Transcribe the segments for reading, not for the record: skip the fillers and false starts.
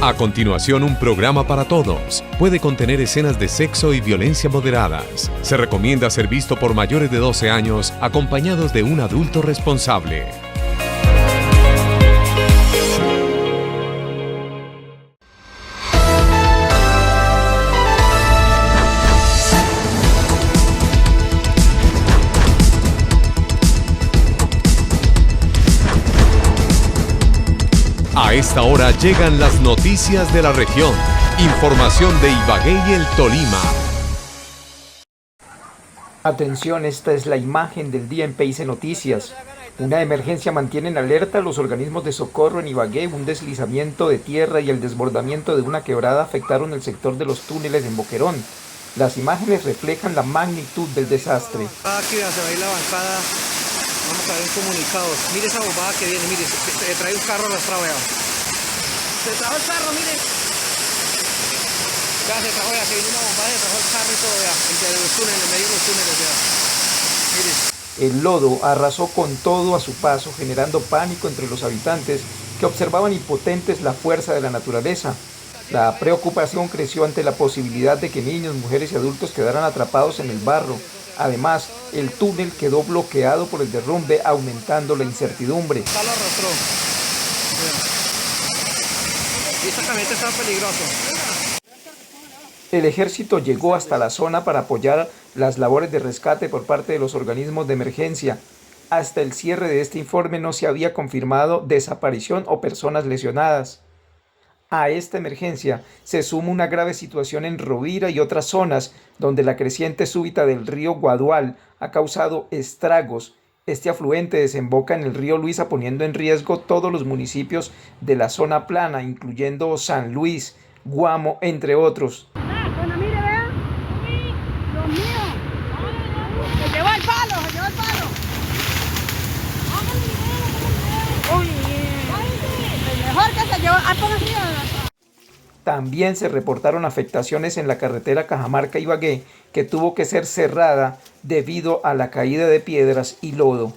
A continuación, un programa para todos. Puede contener escenas de sexo y violencia moderadas. Se recomienda ser visto por mayores de 12 años, acompañados de un adulto responsable. A esta hora llegan las noticias de la región. Información de Ibagué y el Tolima. Atención, esta es la imagen del día en PIC Noticias. Una emergencia mantiene en alerta a los organismos de socorro en Ibagué. Un deslizamiento de tierra y el desbordamiento de una quebrada afectaron el sector de los túneles en Boquerón. Las imágenes reflejan la magnitud del desastre. Aquí se va a ir la bancada. Vamos a ver comunicados. Mire esa bobada que viene, mire, se trae un carro arrastrado, vea. Se trajo el carro, mire. Ya se trajo, ya se vino una bombada, se trajo el carro y todo, vea. Entre los túneles, en medio de los túneles, vea. Mire. El lodo arrasó con todo a su paso, generando pánico entre los habitantes que observaban impotentes la fuerza de la naturaleza. La preocupación creció ante la posibilidad de que niños, mujeres y adultos quedaran atrapados en el barro. Además, el túnel quedó bloqueado por el derrumbe, aumentando la incertidumbre. Está lo arrastró. Y esta camioneta estaba peligrosa. El ejército llegó hasta la zona para apoyar las labores de rescate por parte de los organismos de emergencia. Hasta el cierre de este informe no se había confirmado desaparición o personas lesionadas. A esta emergencia se suma una grave situación en Rovira y otras zonas, donde la creciente súbita del río Guadual ha causado estragos. Este afluente desemboca en el río Luisa, poniendo en riesgo todos los municipios de la zona plana, incluyendo San Luis, Guamo, entre otros. Bueno, mire, vea. Dios mío. Se llevó el palo, se llevó el palo. Uy, mejor que se llevó. También se reportaron afectaciones en la carretera Cajamarca-Ibagué, que tuvo que ser cerrada debido a la caída de piedras y lodo.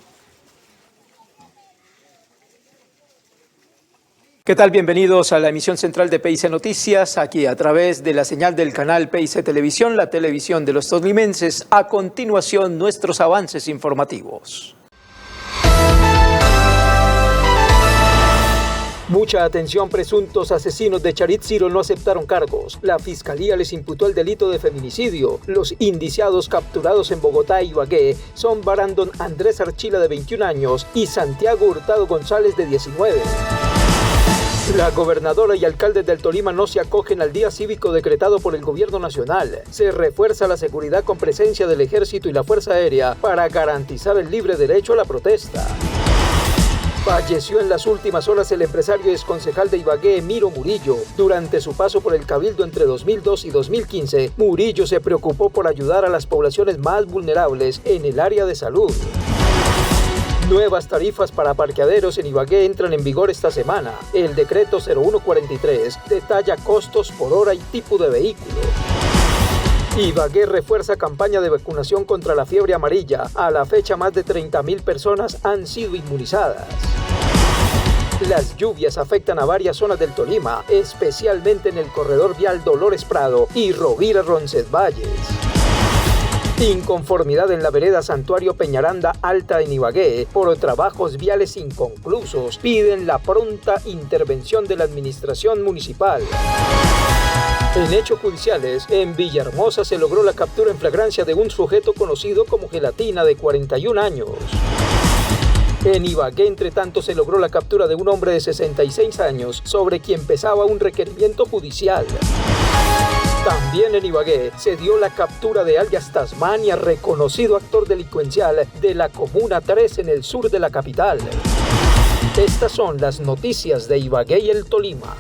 ¿Qué tal? Bienvenidos a la emisión central de PIC Noticias, aquí a través de la señal del canal PIC Televisión, la televisión de los tolimenses. A continuación, nuestros avances informativos. Mucha atención, presuntos asesinos de Charitziro no aceptaron cargos. La fiscalía les imputó el delito de feminicidio. Los indiciados capturados en Bogotá y Ibagué son Brandon Andrés Archila, de 21 años, y Santiago Hurtado González, de 19. La gobernadora y alcaldes del Tolima no se acogen al día cívico decretado por el gobierno nacional. Se refuerza la seguridad con presencia del ejército y la Fuerza Aérea para garantizar el libre derecho a la protesta. Falleció en las últimas horas el empresario y exconcejal de Ibagué, Emiro Murillo. Durante su paso por el Cabildo entre 2002 y 2015, Murillo se preocupó por ayudar a las poblaciones más vulnerables en el área de salud. Nuevas tarifas para parqueaderos en Ibagué entran en vigor esta semana. El decreto 0143 detalla costos por hora y tipo de vehículo. Ibagué refuerza campaña de vacunación contra la fiebre amarilla. A la fecha, más de 30.000 personas han sido inmunizadas. Las lluvias afectan a varias zonas del Tolima, especialmente en el corredor vial Dolores Prado y Rovira Roncesvalles. Inconformidad en la vereda Santuario Peñaranda Alta en Ibagué por trabajos viales inconclusos. Piden la pronta intervención de la administración municipal. En hechos judiciales, en Villahermosa se logró la captura en flagrancia de un sujeto conocido como Gelatina, de 41 años. En Ibagué, entre tanto, se logró la captura de un hombre de 66 años sobre quien pesaba un requerimiento judicial. También en Ibagué se dio la captura de alias Tasmania, reconocido actor delincuencial de la Comuna 3 en el sur de la capital. Estas son las noticias de Ibagué y el Tolima.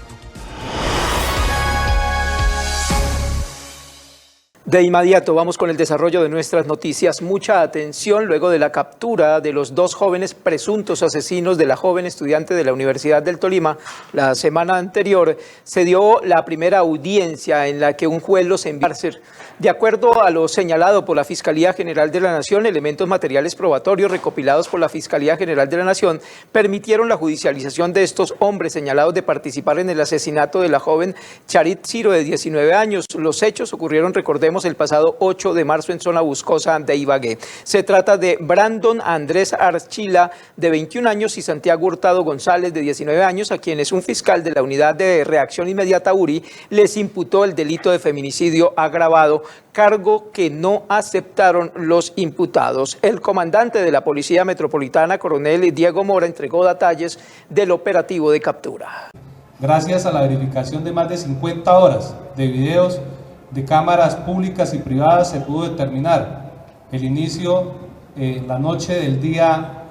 De inmediato vamos con el desarrollo de nuestras noticias. Mucha atención luego de la captura de los dos jóvenes presuntos asesinos de la joven estudiante de la Universidad del Tolima. La semana anterior se dio la primera audiencia en la que un juez los envió. De acuerdo a lo señalado por la Fiscalía General de la Nación, elementos materiales probatorios recopilados por la Fiscalía General de la Nación permitieron la judicialización de estos hombres señalados de participar en el asesinato de la joven Charit Ciro, de 19 años. Los hechos ocurrieron, recordemos, el pasado 8 de marzo en zona boscosa de Ibagué. Se trata de Brandon Andrés Archila, de 21 años, y Santiago Hurtado González, de 19 años, a quienes un fiscal de la Unidad de Reacción Inmediata URI les imputó el delito de feminicidio agravado, cargo que no aceptaron los imputados. El comandante de la Policía Metropolitana, coronel Diego Mora, entregó detalles del operativo de captura. Gracias a la verificación de más de 50 horas de videos de cámaras públicas y privadas, se pudo determinar el inicio en la noche del día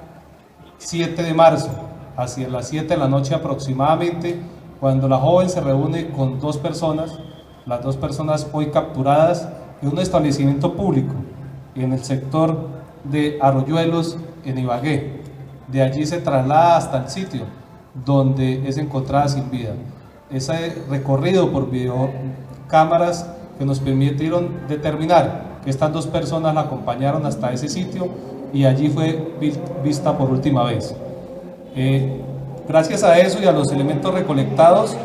7 de marzo, hacia las 7 de la noche aproximadamente, cuando la joven se reúne con dos personas, las dos personas hoy capturadas en un establecimiento público en el sector de Arroyuelos, en Ibagué. De allí se traslada hasta el sitio donde es encontrada sin vida. Ese recorrido por videocámaras que nos permitieron determinar que estas dos personas la acompañaron hasta ese sitio y allí fue vista por última vez. Gracias a eso y a los elementos recolectados,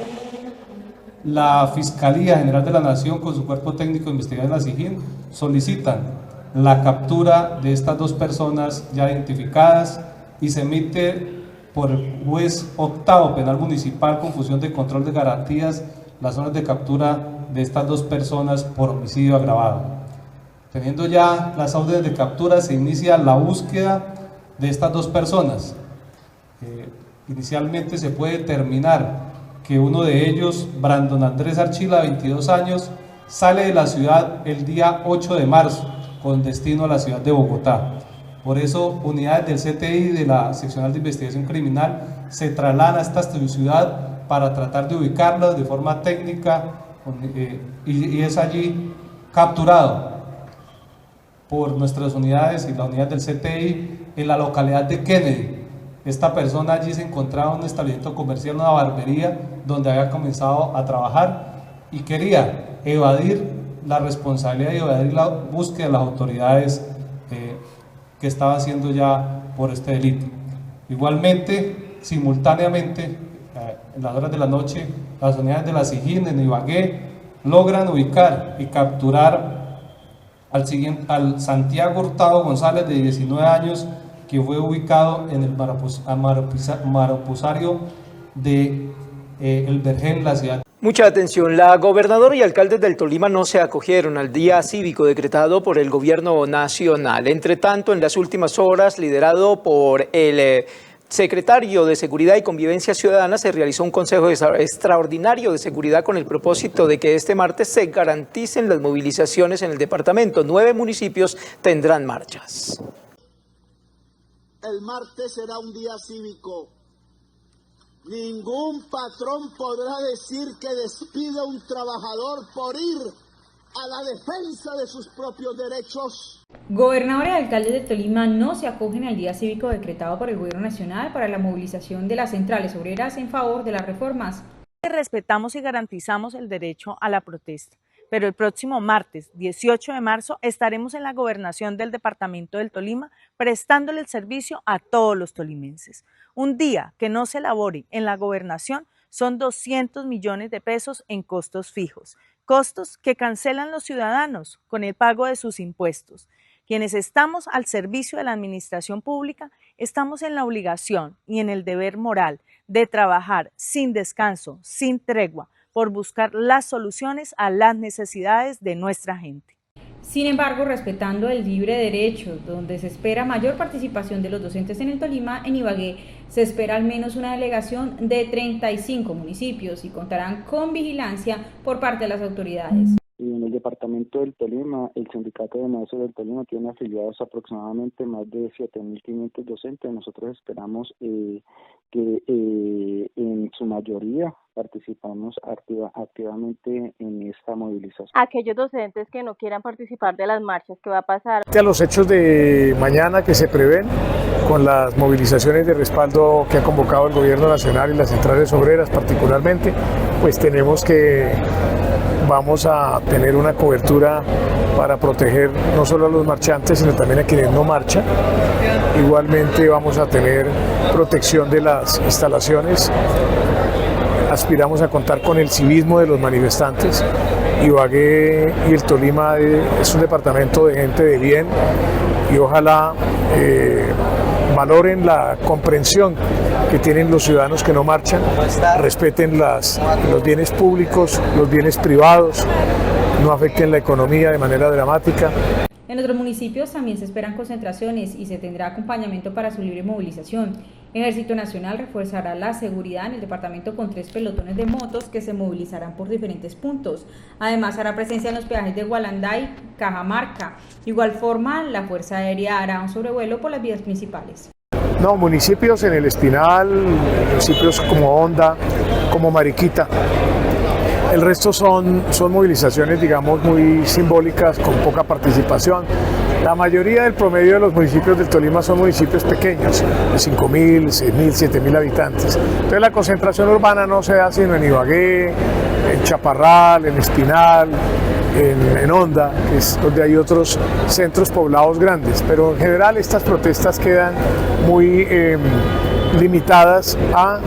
la Fiscalía General de la Nación, con su cuerpo técnico de investigación, la SIJIN, solicitan la captura de estas dos personas ya identificadas y se emite por el juez octavo penal municipal con función de control de garantías las órdenes de captura de estas dos personas por homicidio agravado. Teniendo ya las órdenes de captura, se inicia la búsqueda de estas dos personas. Inicialmente se puede determinar que uno de ellos, Brandon Andrés Archila, 22 años, sale de la ciudad el día 8 de marzo con destino a la ciudad de Bogotá. Por eso, unidades del CTI de la Seccional de Investigación Criminal se trasladan a esta ciudad para tratar de ubicarlos de forma técnica y es allí capturado por nuestras unidades y la unidad del CTI en la localidad de Kennedy. Esta persona allí se encontraba en un establecimiento comercial, una barbería, donde había comenzado a trabajar y quería evadir la responsabilidad y evadir la búsqueda de las autoridades que estaba haciendo ya por este delito. Igualmente, simultáneamente, en las horas de la noche, las unidades de la SIJIN en Ibagué logran ubicar y capturar al Santiago Hurtado González, de 19 años, que fue ubicado en el maropusario de El Vergel, la ciudad. Mucha atención, la gobernadora y alcaldes del Tolima no se acogieron al día cívico decretado por el gobierno nacional. Entre tanto, en las últimas horas, liderado por el secretario de Seguridad y Convivencia Ciudadana, se realizó un consejo extraordinario de seguridad con el propósito de que este martes se garanticen las movilizaciones en el departamento. 9 municipios tendrán marchas. El martes será un día cívico. Ningún patrón podrá decir que despide a un trabajador por ir a la defensa de sus propios derechos. Gobernador y alcaldes de Tolima no se acogen al día cívico decretado por el Gobierno Nacional para la movilización de las centrales obreras en favor de las reformas. Respetamos y garantizamos el derecho a la protesta, pero el próximo martes 18 de marzo estaremos en la gobernación del departamento del Tolima prestándole el servicio a todos los tolimenses. Un día que no se elabore en la gobernación son 200 millones de pesos en costos fijos, costos que cancelan los ciudadanos con el pago de sus impuestos. Quienes estamos al servicio de la administración pública estamos en la obligación y en el deber moral de trabajar sin descanso, sin tregua, por buscar las soluciones a las necesidades de nuestra gente. Sin embargo, respetando el libre derecho, donde se espera mayor participación de los docentes en el Tolima, en Ibagué se espera al menos una delegación de 35 municipios y contarán con vigilancia por parte de las autoridades. En el departamento del Tolima, el sindicato de maestros del Tolima tiene afiliados aproximadamente más de 7.500 docentes. Nosotros esperamos que en su mayoría participamos activamente en esta movilización. Aquellos docentes que no quieran participar de las marchas, ¿qué va a pasar? A los hechos de mañana que se prevén, con las movilizaciones de respaldo que ha convocado el Gobierno Nacional y las centrales obreras particularmente, pues vamos a tener una cobertura para proteger no solo a los marchantes, sino también a quienes no marchan. Igualmente vamos a tener protección de las instalaciones. Aspiramos a contar con el civismo de los manifestantes. Ibagué y el Tolima es un departamento de gente de bien y ojalá valoren la comprensión que tienen los ciudadanos que no marchan, respeten los bienes públicos, los bienes privados, no afecten la economía de manera dramática. En otros municipios también se esperan concentraciones y se tendrá acompañamiento para su libre movilización. Ejército Nacional reforzará la seguridad en el departamento con 3 pelotones de motos que se movilizarán por diferentes puntos. Además hará presencia en los peajes de Gualandá y Cajamarca. De igual forma, la Fuerza Aérea hará un sobrevuelo por las vías principales. No, municipios en el Espinal, municipios como Honda, como Mariquita. El resto son movilizaciones, digamos, muy simbólicas, con poca participación. La mayoría del promedio de los municipios del Tolima son municipios pequeños, de 5.000, 6.000, 7.000 habitantes. Entonces la concentración urbana no se da sino en Ibagué, en Chaparral, en Espinal, en Honda, que es donde hay otros centros poblados grandes. Pero en general estas protestas quedan muy limitadas a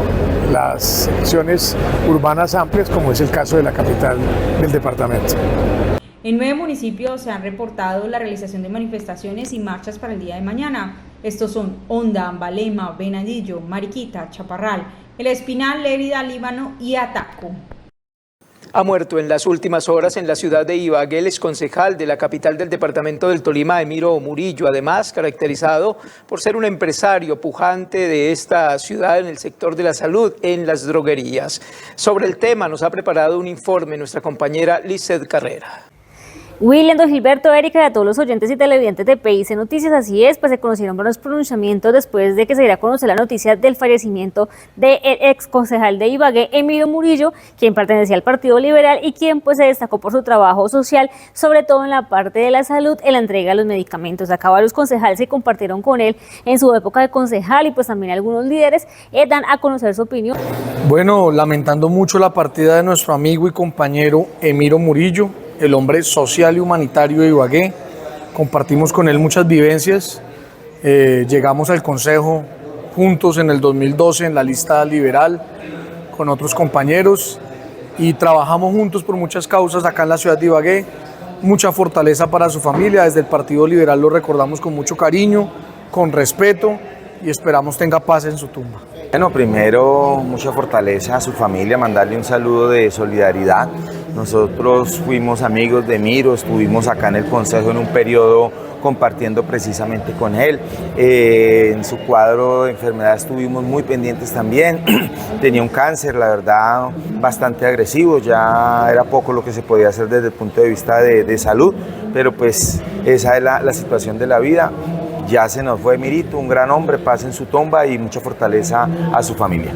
las secciones urbanas amplias, como es el caso de la capital del departamento. En 9 municipios se han reportado la realización de manifestaciones y marchas para el día de mañana. Estos son Honda, Ambalema, Venadillo, Mariquita, Chaparral, El Espinal, Lérida, Líbano y Ataco. Ha muerto en las últimas horas en la ciudad de Ibagué el exconcejal de la capital del departamento del Tolima, Emiro Murillo, además caracterizado por ser un empresario pujante de esta ciudad en el sector de la salud, en las droguerías. Sobre el tema nos ha preparado un informe nuestra compañera Lizeth Carrera. William, don Gilberto, Erika y a todos los oyentes y televidentes de PIC Noticias, así es, pues se conocieron los pronunciamientos después de que se diera a conocer la noticia del fallecimiento del ex concejal de Ibagué, Emiro Murillo, quien pertenecía al Partido Liberal y quien pues se destacó por su trabajo social, sobre todo en la parte de la salud, en la entrega de los medicamentos. Acá varios concejales se compartieron con él en su época de concejal y pues también algunos líderes dan a conocer su opinión. Bueno, lamentando mucho la partida de nuestro amigo y compañero Emiro Murillo, el hombre social y humanitario de Ibagué. Compartimos con él muchas vivencias, llegamos al consejo juntos en el 2012 en la lista liberal con otros compañeros y trabajamos juntos por muchas causas acá en la ciudad de Ibagué, mucha fortaleza para su familia, desde el Partido Liberal lo recordamos con mucho cariño, con respeto y esperamos tenga paz en su tumba. Bueno, primero mucha fortaleza a su familia, mandarle un saludo de solidaridad. Nosotros fuimos amigos de Emiro, estuvimos acá en el consejo en un periodo compartiendo precisamente con él. En su cuadro de enfermedad estuvimos muy pendientes también. Tenía un cáncer, la verdad, bastante agresivo, ya era poco lo que se podía hacer desde el punto de vista de salud, pero pues esa es la situación de la vida. Ya se nos fue Emirito, un gran hombre, paz en su tumba y mucha fortaleza a su familia.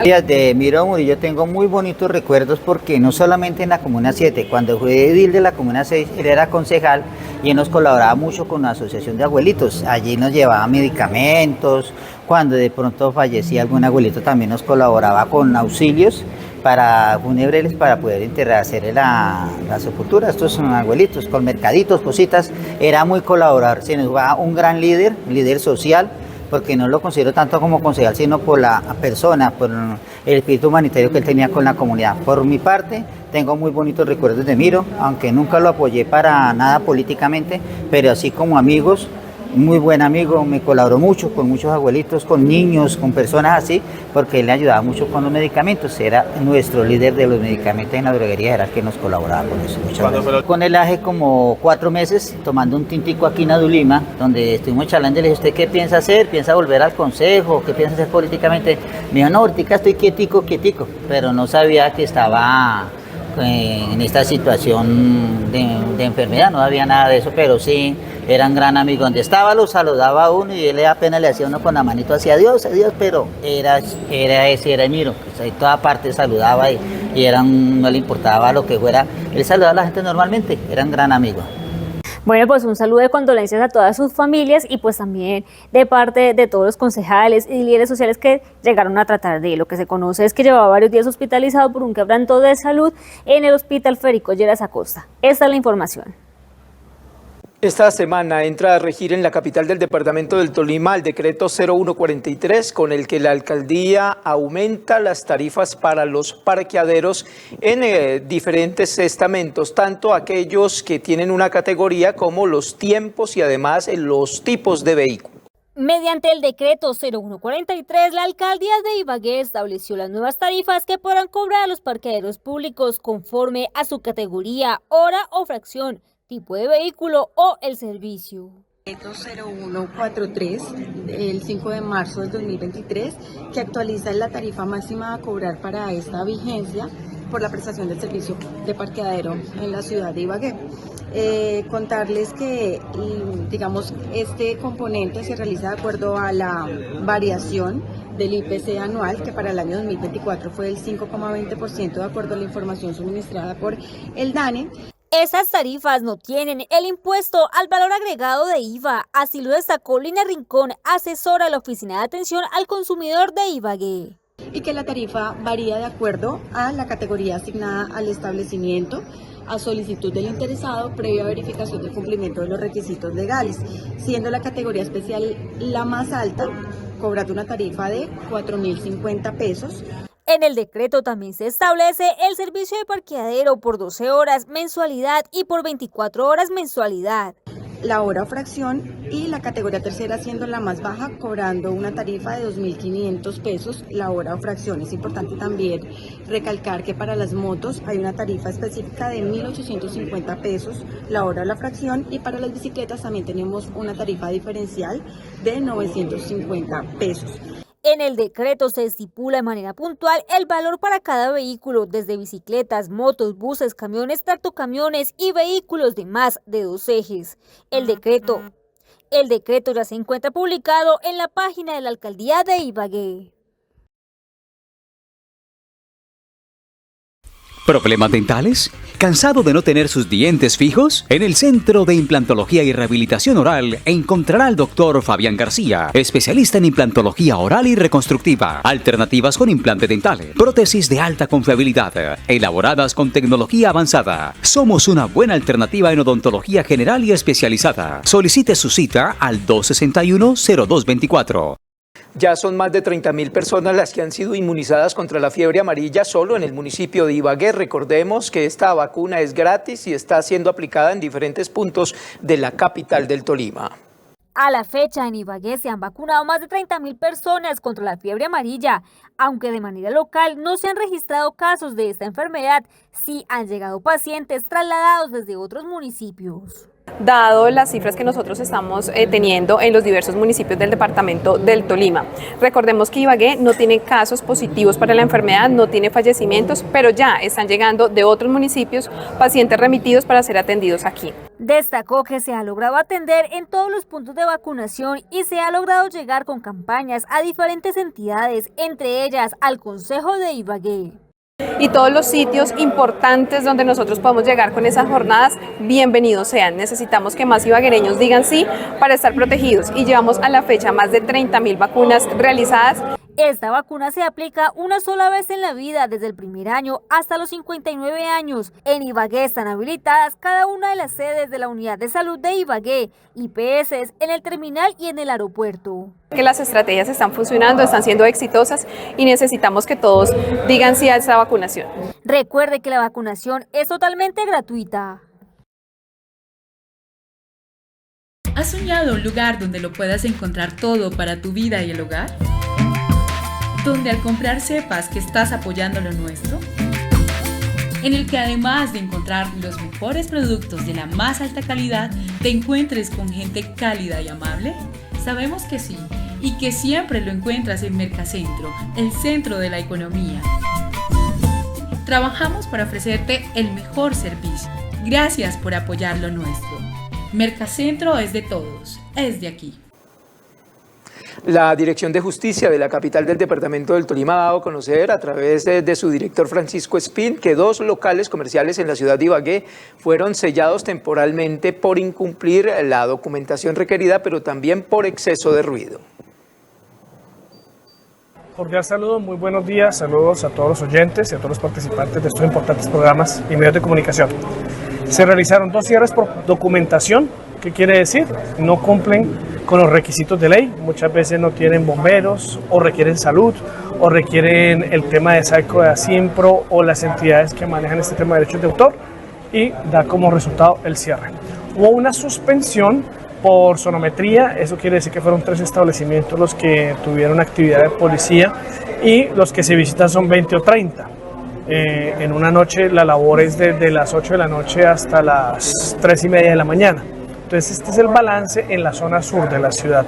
De Emiro Murillo tengo muy bonitos recuerdos porque no solamente en la Comuna 7, cuando fue edil de la Comuna 6, él era concejal y él nos colaboraba mucho con la Asociación de Abuelitos. Allí nos llevaba medicamentos, cuando de pronto fallecía algún abuelito también nos colaboraba con auxilios para fúnebres para poder enterrar, hacer la sepultura. Estos son abuelitos con mercaditos, cositas, era muy colaborador, se nos va un gran líder social, porque no lo considero tanto como concejal, sino por la persona, por el espíritu humanitario que él tenía con la comunidad. Por mi parte, tengo muy bonitos recuerdos de Emiro, aunque nunca lo apoyé para nada políticamente, pero así como amigos, muy buen amigo, me colaboró mucho con muchos abuelitos, con niños, con personas así, porque él le ayudaba mucho con los medicamentos, era nuestro líder de los medicamentos en la droguería, era el que nos colaboraba con eso. Con él hace como 4 meses, tomando un tintico aquí en Adulima, donde estuvimos charlando y le dije, ¿usted qué piensa hacer? ¿Piensa volver al consejo? ¿Qué piensa hacer políticamente? Me dijo, no, ahorita estoy quietico, pero no sabía que estaba en esta situación de enfermedad, no había nada de eso, pero sí eran gran amigos. Donde estaba lo saludaba a uno y él apenas le hacía uno con la manito hacia adiós, pero era Emiro, pues ahí toda parte saludaba y no le importaba lo que fuera, él saludaba a la gente normalmente, eran gran amigos. Bueno, pues un saludo de condolencias a todas sus familias y pues también de parte de todos los concejales y líderes sociales que llegaron a tratar de él. Lo que se conoce es que llevaba varios días hospitalizado por un quebranto de salud en el Hospital Federico Lleras Acosta. Esta es la información. Esta semana entra a regir en la capital del departamento del Tolima el decreto 0143 con el que la alcaldía aumenta las tarifas para los parqueaderos en diferentes estamentos, tanto aquellos que tienen una categoría como los tiempos y además los tipos de vehículos. Mediante el decreto 0143, la alcaldía de Ibagué estableció las nuevas tarifas que podrán cobrar a los parqueaderos públicos conforme a su categoría, hora o fracción, tipo de vehículo o el servicio. Decreto 0143 el 5 de marzo del 2023 que actualiza la tarifa máxima a cobrar para esta vigencia por la prestación del servicio de parqueadero en la ciudad de Ibagué. Contarles que, digamos, este componente se realiza de acuerdo a la variación del IPC anual, que para el año 2024 fue del 5,20% de acuerdo a la información suministrada por el DANE. Esas tarifas no tienen el impuesto al valor agregado de IVA, así lo destacó Lina Rincón, asesora de la Oficina de Atención al Consumidor de Ibagué. Y que la tarifa varía de acuerdo a la categoría asignada al establecimiento, a solicitud del interesado, previa verificación del cumplimiento de los requisitos legales, siendo la categoría especial la más alta, cobrando una tarifa de 4.050 pesos. En el decreto también se establece el servicio de parqueadero por 12 horas mensualidad y por 24 horas mensualidad. La hora o fracción y la categoría tercera siendo la más baja, cobrando una tarifa de 2.500 pesos la hora o fracción. Es importante también recalcar que para las motos hay una tarifa específica de 1.850 pesos la hora o la fracción y para las bicicletas también tenemos una tarifa diferencial de 950 pesos. En el decreto se estipula de manera puntual el valor para cada vehículo, desde bicicletas, motos, buses, camiones, tractocamiones y vehículos de más de 2 ejes. El decreto ya se encuentra publicado en la página de la Alcaldía de Ibagué. ¿Problemas dentales? ¿Cansado de no tener sus dientes fijos? En el Centro de Implantología y Rehabilitación Oral encontrará al doctor Fabián García, especialista en implantología oral y reconstructiva, alternativas con implantes dentales, prótesis de alta confiabilidad, elaboradas con tecnología avanzada. Somos una buena alternativa en odontología general y especializada. Solicite su cita al 261-0224. Ya son más de 30.000 personas las que han sido inmunizadas contra la fiebre amarilla solo en el municipio de Ibagué. Recordemos que esta vacuna es gratis y está siendo aplicada en diferentes puntos de la capital del Tolima. A la fecha, en Ibagué se han vacunado más de 30.000 personas contra la fiebre amarilla. Aunque de manera local no se han registrado casos de esta enfermedad, sí han llegado pacientes trasladados desde otros municipios. Dado las cifras que nosotros estamos teniendo en los diversos municipios del departamento del Tolima. Recordemos que Ibagué no tiene casos positivos para la enfermedad, no tiene fallecimientos, pero ya están llegando de otros municipios pacientes remitidos para ser atendidos aquí. Destacó que se ha logrado atender en todos los puntos de vacunación y se ha logrado llegar con campañas a diferentes entidades, entre ellas al Consejo de Ibagué. Y todos los sitios importantes donde nosotros podemos llegar con esas jornadas, bienvenidos sean. Necesitamos que más ibaguereños digan sí para estar protegidos y llevamos a la fecha más de 30.000 vacunas realizadas. Esta vacuna se aplica una sola vez en la vida, desde el primer año hasta los 59 años. En Ibagué están habilitadas cada una de las sedes de la Unidad de Salud de Ibagué, IPS, en el terminal y en el aeropuerto. Que las estrategias están funcionando, están siendo exitosas y necesitamos que todos digan sí a esta vacunación. Recuerde que la vacunación es totalmente gratuita. ¿Has soñado un lugar donde lo puedas encontrar todo para tu vida y el hogar? Donde al comprar sepas que estás apoyando lo nuestro, en el que además de encontrar los mejores productos de la más alta calidad, te encuentres con gente cálida y amable. Sabemos que sí, y que siempre lo encuentras en Mercacentro, el centro de la economía. Trabajamos para ofrecerte el mejor servicio. Gracias por apoyar lo nuestro. Mercacentro es de todos, es de aquí. La Dirección de Justicia de la capital del departamento del Tolima ha dado a conocer a través de su director Francisco Espín que 2 locales comerciales en la ciudad de Ibagué fueron sellados temporalmente por incumplir la documentación requerida, pero también por exceso de ruido. Cordial saludo, muy buenos días, saludos a todos los oyentes y a todos los participantes de estos importantes programas y medios de comunicación. Se realizaron 2 cierres por documentación. ¿Qué quiere decir? No cumplen con los requisitos de ley, muchas veces no tienen bomberos o requieren salud o requieren el tema de SAICO de ASIMPRO o las entidades que manejan este tema de derechos de autor y da como resultado el cierre. Hubo una suspensión por sonometría, eso quiere decir que fueron 3 establecimientos los que tuvieron actividad de policía y los que se visitan son 20 o 30. En una noche la labor es desde las 8 de la noche hasta las 3:30 de la mañana. Entonces este es el balance en la zona sur de la ciudad.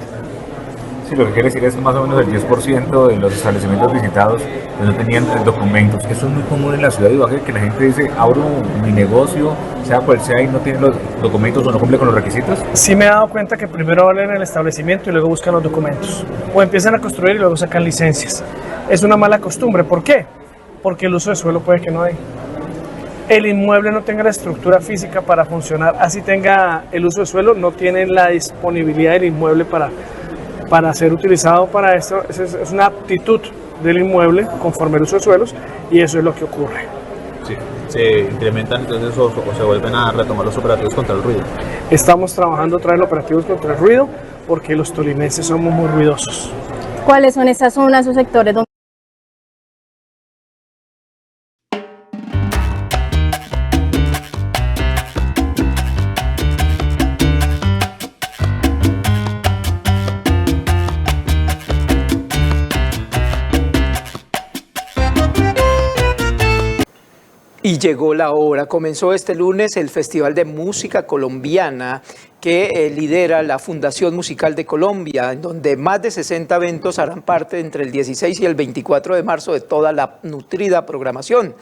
Sí, lo que quiere decir es que más o menos el 10% de los establecimientos visitados pues no tenían documentos. Eso es muy común en la ciudad de Ibagué, que la gente dice, abro mi negocio, sea cual sea, y no tiene los documentos o no cumple con los requisitos. Sí me he dado cuenta que primero abren el establecimiento y luego buscan los documentos. O empiezan a construir y luego sacan licencias. Es una mala costumbre. ¿Por qué? Porque el uso de suelo puede que no hay. El inmueble no tenga la estructura física para funcionar, así tenga el uso de suelo, no tienen la disponibilidad del inmueble para ser utilizado para esto. Es una aptitud del inmueble conforme el uso de suelos y eso es lo que ocurre. Sí, se incrementan entonces o se vuelven a retomar los operativos contra el ruido. Estamos trabajando otra vez en operativos contra el ruido porque los tolimenses somos muy ruidosos. ¿Cuáles son esas zonas o sectores donde Y llegó la hora, comenzó este lunes el Festival de Música Colombiana que lidera la Fundación Musical de Colombia, en donde más de 60 eventos harán parte entre el 16 y el 24 de marzo de toda la nutrida programación.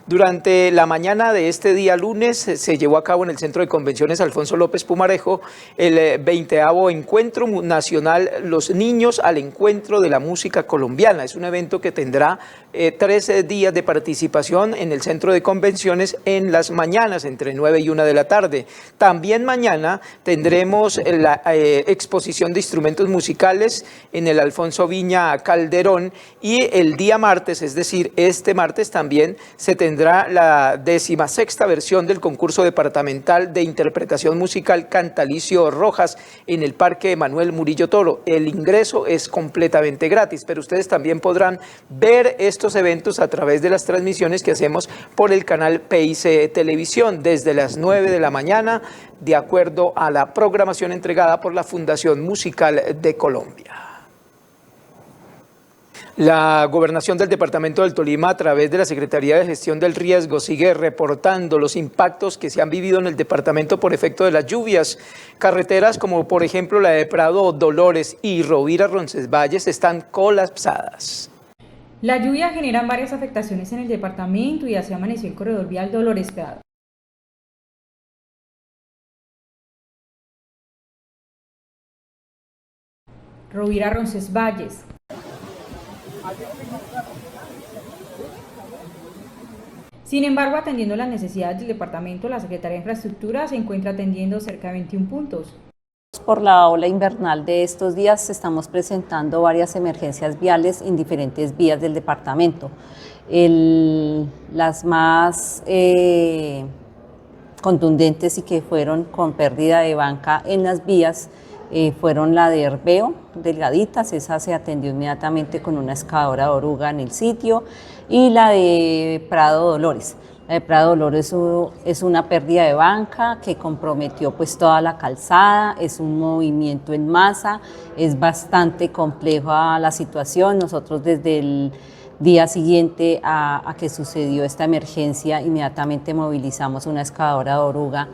Durante la mañana de este día lunes se llevó a cabo en el Centro de Convenciones Alfonso López Pumarejo el 20º Encuentro Nacional Los Niños al Encuentro de la Música Colombiana. Es un evento que tendrá 13 días de participación en el Centro de Convenciones en las mañanas entre 9 y 1 de la tarde. También mañana tendremos la exposición de instrumentos musicales en el Alfonso Viña Calderón y el día martes, es decir, este martes también se tendrá la 16ª versión del concurso departamental de interpretación musical Cantalicio Rojas en el Parque Emanuel Murillo Toro. El ingreso es completamente gratis, pero ustedes también podrán ver estos eventos a través de las transmisiones que hacemos por el canal PIC Televisión desde las 9 de la mañana, de acuerdo a la programación entregada por la Fundación Musical de Colombia. La Gobernación del Departamento del Tolima, a través de la Secretaría de Gestión del Riesgo, sigue reportando los impactos que se han vivido en el departamento por efecto de las lluvias. Carreteras como por ejemplo la de Prado Dolores y Rovira Roncesvalles están colapsadas. La lluvia genera varias afectaciones en el departamento y así amaneció el corredor vial Dolores Prado. Rovira Roncesvalles. Sin embargo, atendiendo las necesidades del departamento, la Secretaría de Infraestructura se encuentra atendiendo cerca de 21 puntos. Por la ola invernal de estos días estamos presentando varias emergencias viales en diferentes vías del departamento. Las más contundentes y que fueron con pérdida de banca en las vías fueron la de Herbeo, Delgaditas, esa se atendió inmediatamente con una excavadora de oruga en el sitio, y la de Prado Dolores. La de Prado Dolores es una pérdida de banca que comprometió pues toda la calzada, es un movimiento en masa, es bastante compleja la situación. Nosotros desde el día siguiente a que sucedió esta emergencia inmediatamente movilizamos una excavadora de oruga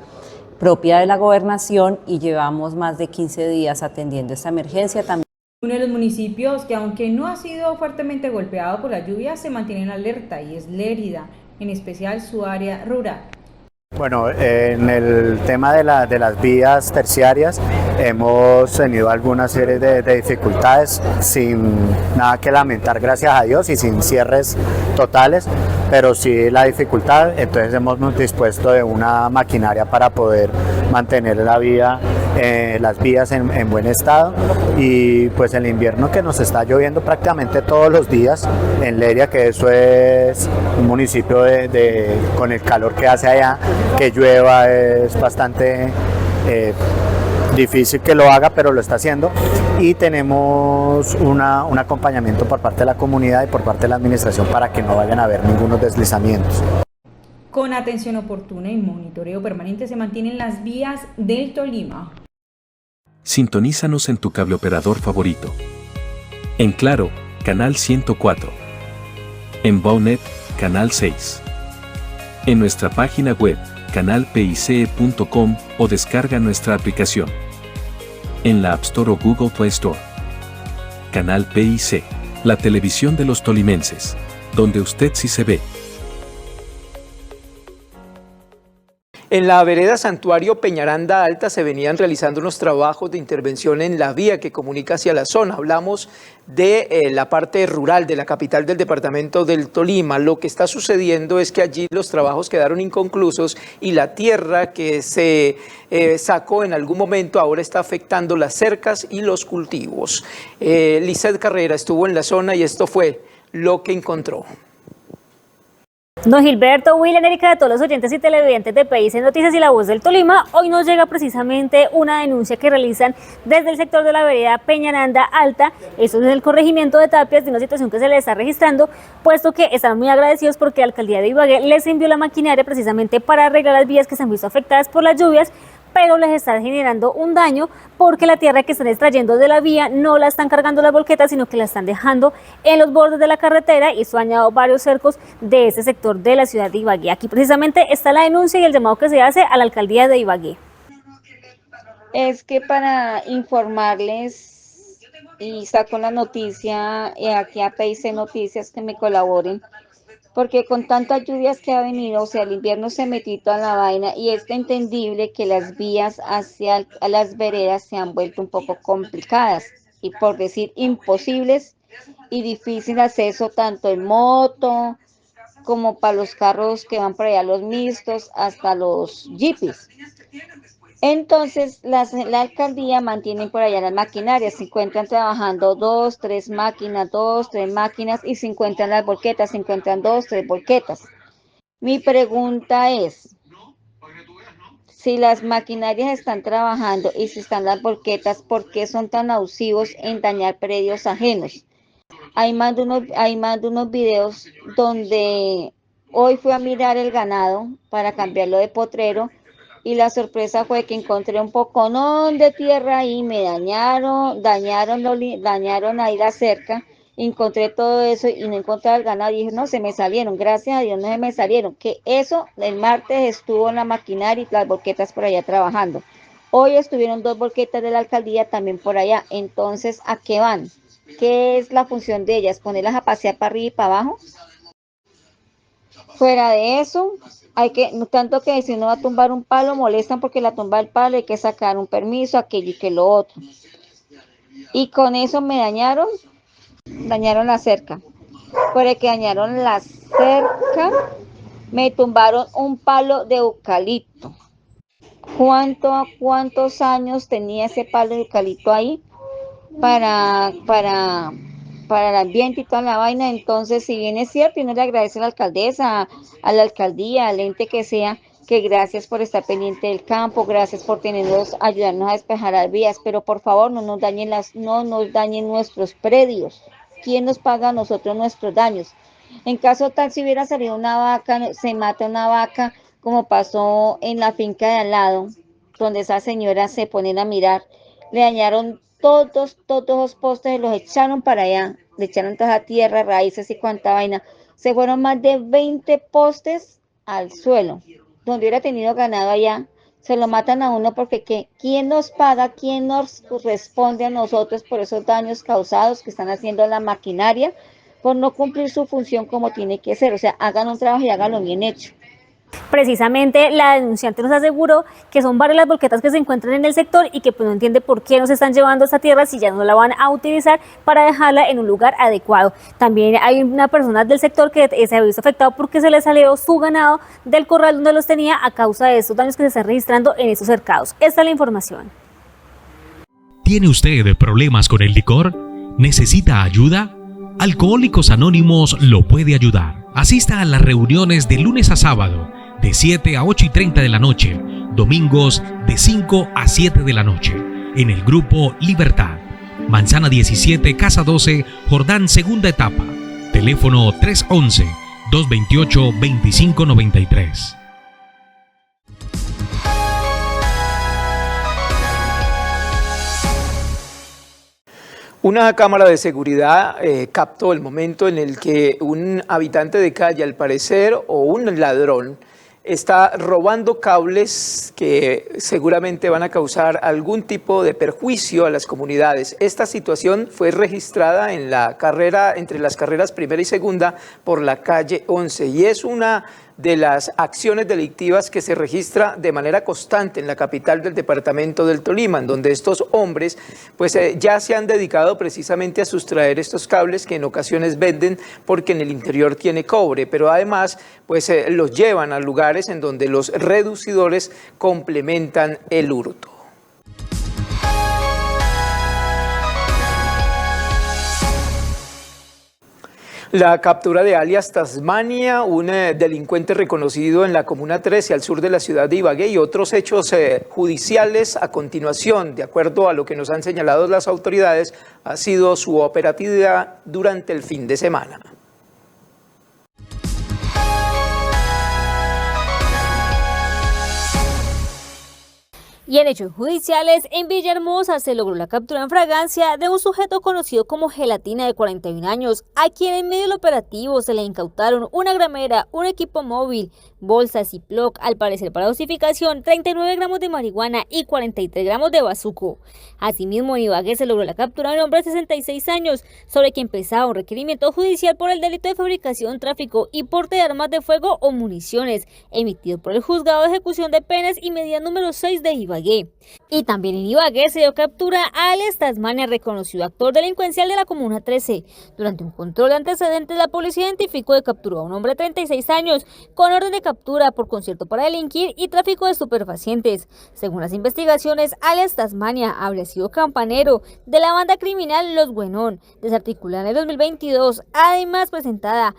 propia de la gobernación y llevamos más de 15 días atendiendo esta emergencia. También uno de los municipios que, aunque no ha sido fuertemente golpeado por la lluvia, se mantiene en alerta y es Lérida, en especial su área rural. Bueno, en el tema de las vías terciarias hemos tenido alguna serie de dificultades sin nada que lamentar, gracias a Dios, y sin cierres totales, pero sí la dificultad. Entonces hemos dispuesto de una maquinaria para poder mantener la vía, las vías en buen estado, y pues el invierno que nos está lloviendo prácticamente todos los días en Leria, que eso es un municipio con el calor que hace allá, que llueva es bastante difícil que lo haga, pero lo está haciendo, y tenemos un acompañamiento por parte de la comunidad y por parte de la administración para que no vayan a haber ningunos deslizamientos. Con atención oportuna y monitoreo permanente se mantienen las vías del Tolima. Sintonízanos en tu cable operador favorito. En Claro, canal 104. En Baunet, canal 6. En nuestra página web, canalpice.com, o descarga nuestra aplicación. En la App Store o Google Play Store. Canal PIC, la televisión de los tolimenses, donde usted sí se ve. En la vereda Santuario Peñaranda Alta se venían realizando unos trabajos de intervención en la vía que comunica hacia la zona. Hablamos de la parte rural de la capital del departamento del Tolima. Lo que está sucediendo es que allí los trabajos quedaron inconclusos y la tierra que se sacó en algún momento ahora está afectando las cercas y los cultivos. Lizeth Carrera estuvo en la zona y esto fue lo que encontró. Don Gilberto, William, Erika, de todos los oyentes y televidentes de PIC Noticias y La Voz del Tolima, hoy nos llega precisamente una denuncia que realizan desde el sector de la vereda Peñaranda Alta, eso es el corregimiento de Tapias, de una situación que se les está registrando, puesto que están muy agradecidos porque la alcaldía de Ibagué les envió la maquinaria precisamente para arreglar las vías que se han visto afectadas por las lluvias, pero les está generando un daño porque la tierra que están extrayendo de la vía no la están cargando las volquetas, sino que la están dejando en los bordes de la carretera, y eso ha dañado varios cercos de ese sector de la ciudad de Ibagué. Aquí precisamente está la denuncia y el llamado que se hace a la alcaldía de Ibagué. Es que para informarles, y saco la noticia aquí a PIC Noticias, que me colaboren, porque con tantas lluvias que ha venido, o sea, el invierno se metió toda la vaina, y es entendible que las vías hacia las veredas se han vuelto un poco complicadas, y por decir imposibles y difícil acceso tanto en moto como para los carros que van por allá, los mixtos, hasta los jeepis. Entonces, la alcaldía mantiene por allá las maquinarias, se encuentran trabajando 2, 3 máquinas, 2, 3 máquinas, y se encuentran las volquetas, se encuentran 2, 3 volquetas. Mi pregunta es, si las maquinarias están trabajando y si están las volquetas, ¿por qué son tan abusivos en dañar predios ajenos? Ahí mando unos videos donde hoy fui a mirar el ganado para cambiarlo de potrero, y la sorpresa fue que encontré un poconón de tierra y me dañaron ahí la cerca, encontré todo eso y no encontré el ganado, y dije, no, se me salieron, gracias a Dios no se me salieron, que eso el martes estuvo en la maquinaria y las volquetas por allá trabajando. Hoy estuvieron 2 volquetas de la alcaldía también por allá. Entonces, ¿a qué van? ¿Qué es la función de ellas? ¿Ponerlas a pasear para arriba y para abajo? Fuera de eso, tanto que si uno va a tumbar un palo, molestan porque la tumba del palo hay que sacar un permiso, aquello y que lo otro. Y con eso me dañaron la cerca. Por el que dañaron la cerca, me tumbaron un palo de eucalipto. ¿Cuántos años tenía ese palo de eucalipto ahí para el ambiente y toda la vaina? Entonces, si bien es cierto, y uno le agradece a la alcaldesa, a la alcaldía, al ente que sea, que gracias por estar pendiente del campo, gracias por ayudarnos a despejar las vías, pero por favor no nos dañen nuestros predios. ¿Quién nos paga a nosotros nuestros daños? En caso tal, si hubiera salido una vaca, se mata una vaca, como pasó en la finca de al lado, donde esa señora se ponen a mirar, le dañaron todos los postes, los echaron para allá, le echaron toda la tierra, raíces y cuánta vaina. Se fueron más de 20 postes al suelo. Donde hubiera tenido ganado allá, se lo matan a uno, porque ¿quién nos paga? ¿Quién nos responde a nosotros por esos daños causados que están haciendo la maquinaria por no cumplir su función como tiene que ser? O sea, hagan un trabajo y háganlo bien hecho. Precisamente la denunciante nos aseguró que son varias las volquetas que se encuentran en el sector y que pues no entiende por qué nos están llevando esta tierra si ya no la van a utilizar para dejarla en un lugar adecuado. También hay una persona del sector que se ha visto afectado porque se le salió su ganado del corral donde los tenía a causa de estos daños que se están registrando en estos cercados. Esta es la información. ¿Tiene usted problemas con el licor? ¿Necesita ayuda? Alcohólicos Anónimos lo puede ayudar. Asista a las reuniones de lunes a sábado, de 7 a 8:30 de la noche, domingos de 5 a 7 de la noche, en el Grupo Libertad. Manzana 17, Casa 12, Jordán, segunda etapa. Teléfono 311-228-2593. Una cámara de seguridad captó el momento en el que un habitante de calle, al parecer, o un ladrón, está robando cables que seguramente van a causar algún tipo de perjuicio a las comunidades. Esta situación fue registrada en la carrera, entre las carreras primera y segunda, por la calle 11, y es una de las acciones delictivas que se registra de manera constante en la capital del departamento del Tolima, en donde estos hombres pues ya se han dedicado precisamente a sustraer estos cables que en ocasiones venden porque en el interior tiene cobre, pero además pues los llevan a lugares en donde los reducidores complementan el hurto. La captura de alias Tasmania, un delincuente reconocido en la Comuna 13 al sur de la ciudad de Ibagué, y otros hechos judiciales a continuación, de acuerdo a lo que nos han señalado las autoridades, ha sido su operatividad durante el fin de semana. Y en hechos judiciales, en Villahermosa se logró la captura en fragancia de un sujeto conocido como Gelatina de 41 años, a quien en medio del operativo se le incautaron una gramera, un equipo móvil, bolsas Ziploc, al parecer para dosificación, 39 gramos de marihuana y 43 gramos de bazuco. Asimismo, en Ibagué se logró la captura de un hombre de 66 años, sobre quien pesaba un requerimiento judicial por el delito de fabricación, tráfico y porte de armas de fuego o municiones, emitido por el Juzgado de Ejecución de Penas y Medida número 6 de Ibagué. Y también en Ibagué se dio captura a alias Tasmania, reconocido actor delincuencial de la Comuna 13. Durante un control de antecedentes, la policía identificó y capturó a un hombre de 36 años con orden de captura por concierto para delinquir y tráfico de estupefacientes. Según las investigaciones, alias Tasmania habría sido campanero de la banda criminal Los Buenón, desarticulada en el 2022. Además, presentaba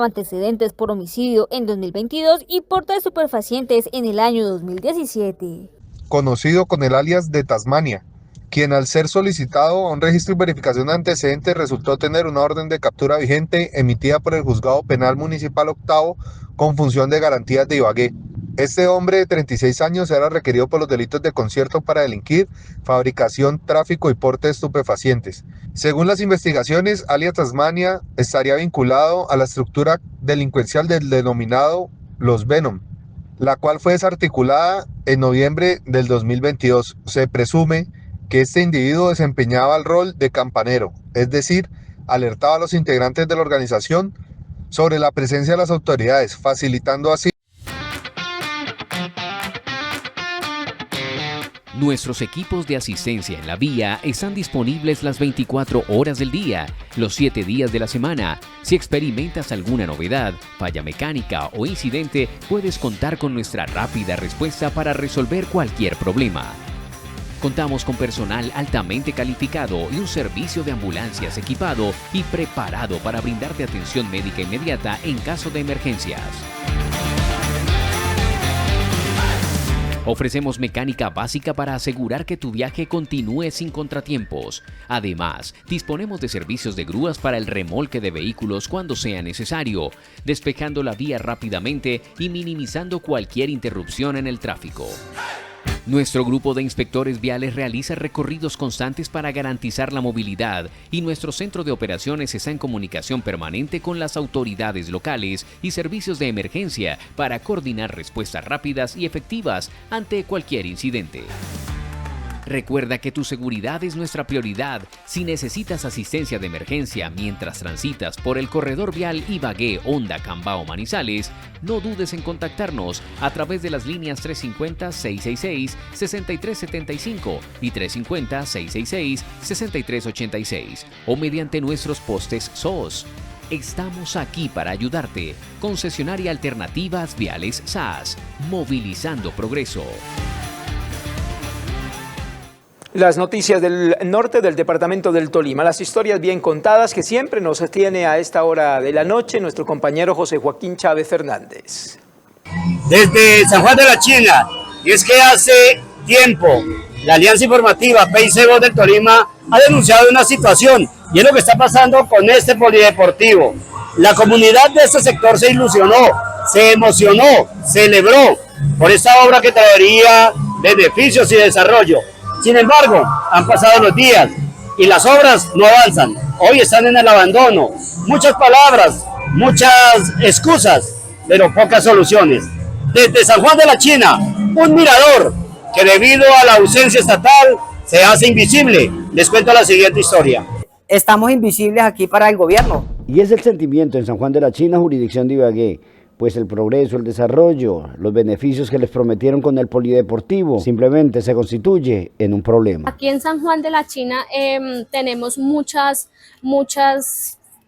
antecedentes por homicidio en 2022 y porte de estupefacientes en el año 2017. Conocido con el alias de Tasmania, quien al ser solicitado a un registro y verificación de antecedentes resultó tener una orden de captura vigente emitida por el Juzgado Penal Municipal Octavo con función de garantías de Ibagué. Este hombre de 36 años era requerido por los delitos de concierto para delinquir, fabricación, tráfico y porte de estupefacientes. Según las investigaciones, alias Tasmania estaría vinculado a la estructura delincuencial del denominado Los Venom, la cual fue desarticulada en noviembre del 2022. Se presume que este individuo desempeñaba el rol de campanero, es decir, alertaba a los integrantes de la organización sobre la presencia de las autoridades, facilitando así. Nuestros equipos de asistencia en la vía están disponibles las 24 horas del día, los 7 días de la semana. Si experimentas alguna novedad, falla mecánica o incidente, puedes contar con nuestra rápida respuesta para resolver cualquier problema. Contamos con personal altamente calificado y un servicio de ambulancias equipado y preparado para brindarte atención médica inmediata en caso de emergencias. Ofrecemos mecánica básica para asegurar que tu viaje continúe sin contratiempos. Además, disponemos de servicios de grúas para el remolque de vehículos cuando sea necesario, despejando la vía rápidamente y minimizando cualquier interrupción en el tráfico. Nuestro grupo de inspectores viales realiza recorridos constantes para garantizar la movilidad y nuestro centro de operaciones está en comunicación permanente con las autoridades locales y servicios de emergencia para coordinar respuestas rápidas y efectivas ante cualquier incidente. Recuerda que tu seguridad es nuestra prioridad. Si necesitas asistencia de emergencia mientras transitas por el corredor vial Ibagué, Honda, Cambao, Manizales, no dudes en contactarnos a través de las líneas 350-666-6375 y 350-666-6386 o mediante nuestros postes SOS. Estamos aquí para ayudarte. Concesionaria Alternativas Viales SAS, movilizando progreso. Las noticias del norte del departamento del Tolima, las historias bien contadas que siempre nos tiene a esta hora de la noche nuestro compañero José Joaquín Chávez Fernández. Desde San Juan de la China, y es que hace tiempo la Alianza Informativa PIC Voz del Tolima ha denunciado una situación, y es lo que está pasando con este polideportivo. La comunidad de este sector se ilusionó, se emocionó, celebró por esta obra que traería beneficios y desarrollo. Sin embargo, han pasado los días y las obras no avanzan. Hoy están en el abandono. Muchas palabras, muchas excusas, pero pocas soluciones. Desde San Juan de la China, un mirador que debido a la ausencia estatal se hace invisible. Les cuento la siguiente historia. Estamos invisibles aquí para el gobierno. Y es el sentimiento en San Juan de la China, jurisdicción de Ibagué. Pues el progreso, el desarrollo, los beneficios que les prometieron con el polideportivo simplemente se constituye en un problema. Aquí en San Juan de la China tenemos muchas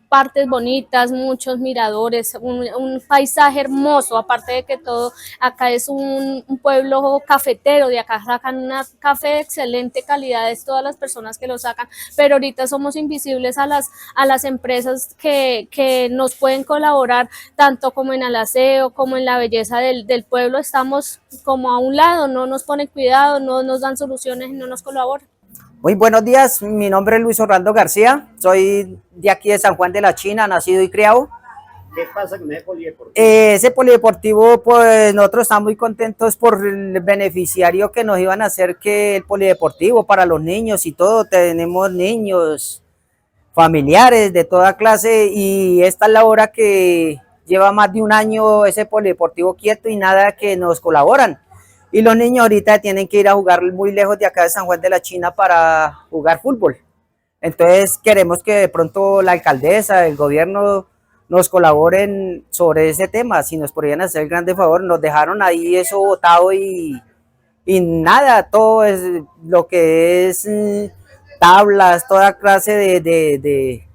partes bonitas, muchos miradores, un paisaje hermoso, aparte de que todo acá es un pueblo cafetero, de acá sacan un café de excelente calidad, es todas las personas que lo sacan, pero ahorita somos invisibles a las empresas que nos pueden colaborar, tanto como en el aseo, como en la belleza del pueblo, estamos como a un lado, no nos ponen cuidado, no nos dan soluciones, no nos colaboran. Muy buenos días, mi nombre es Luis Orlando García, soy de aquí de San Juan de la China, nacido y criado. ¿Qué pasa con ese polideportivo? Ese polideportivo, pues nosotros estamos muy contentos por el beneficiario que nos iban a hacer, que el polideportivo para los niños y todo, tenemos niños, familiares de toda clase, y esta es la hora que lleva más de un año ese polideportivo quieto y nada que nos colaboran. Y los niños ahorita tienen que ir a jugar muy lejos de acá de San Juan de la China para jugar fútbol. Entonces queremos que de pronto la alcaldesa, el gobierno nos colaboren sobre ese tema, si nos podrían hacer el grande favor. Nos dejaron ahí eso botado y nada, todo es lo que es tablas, toda clase de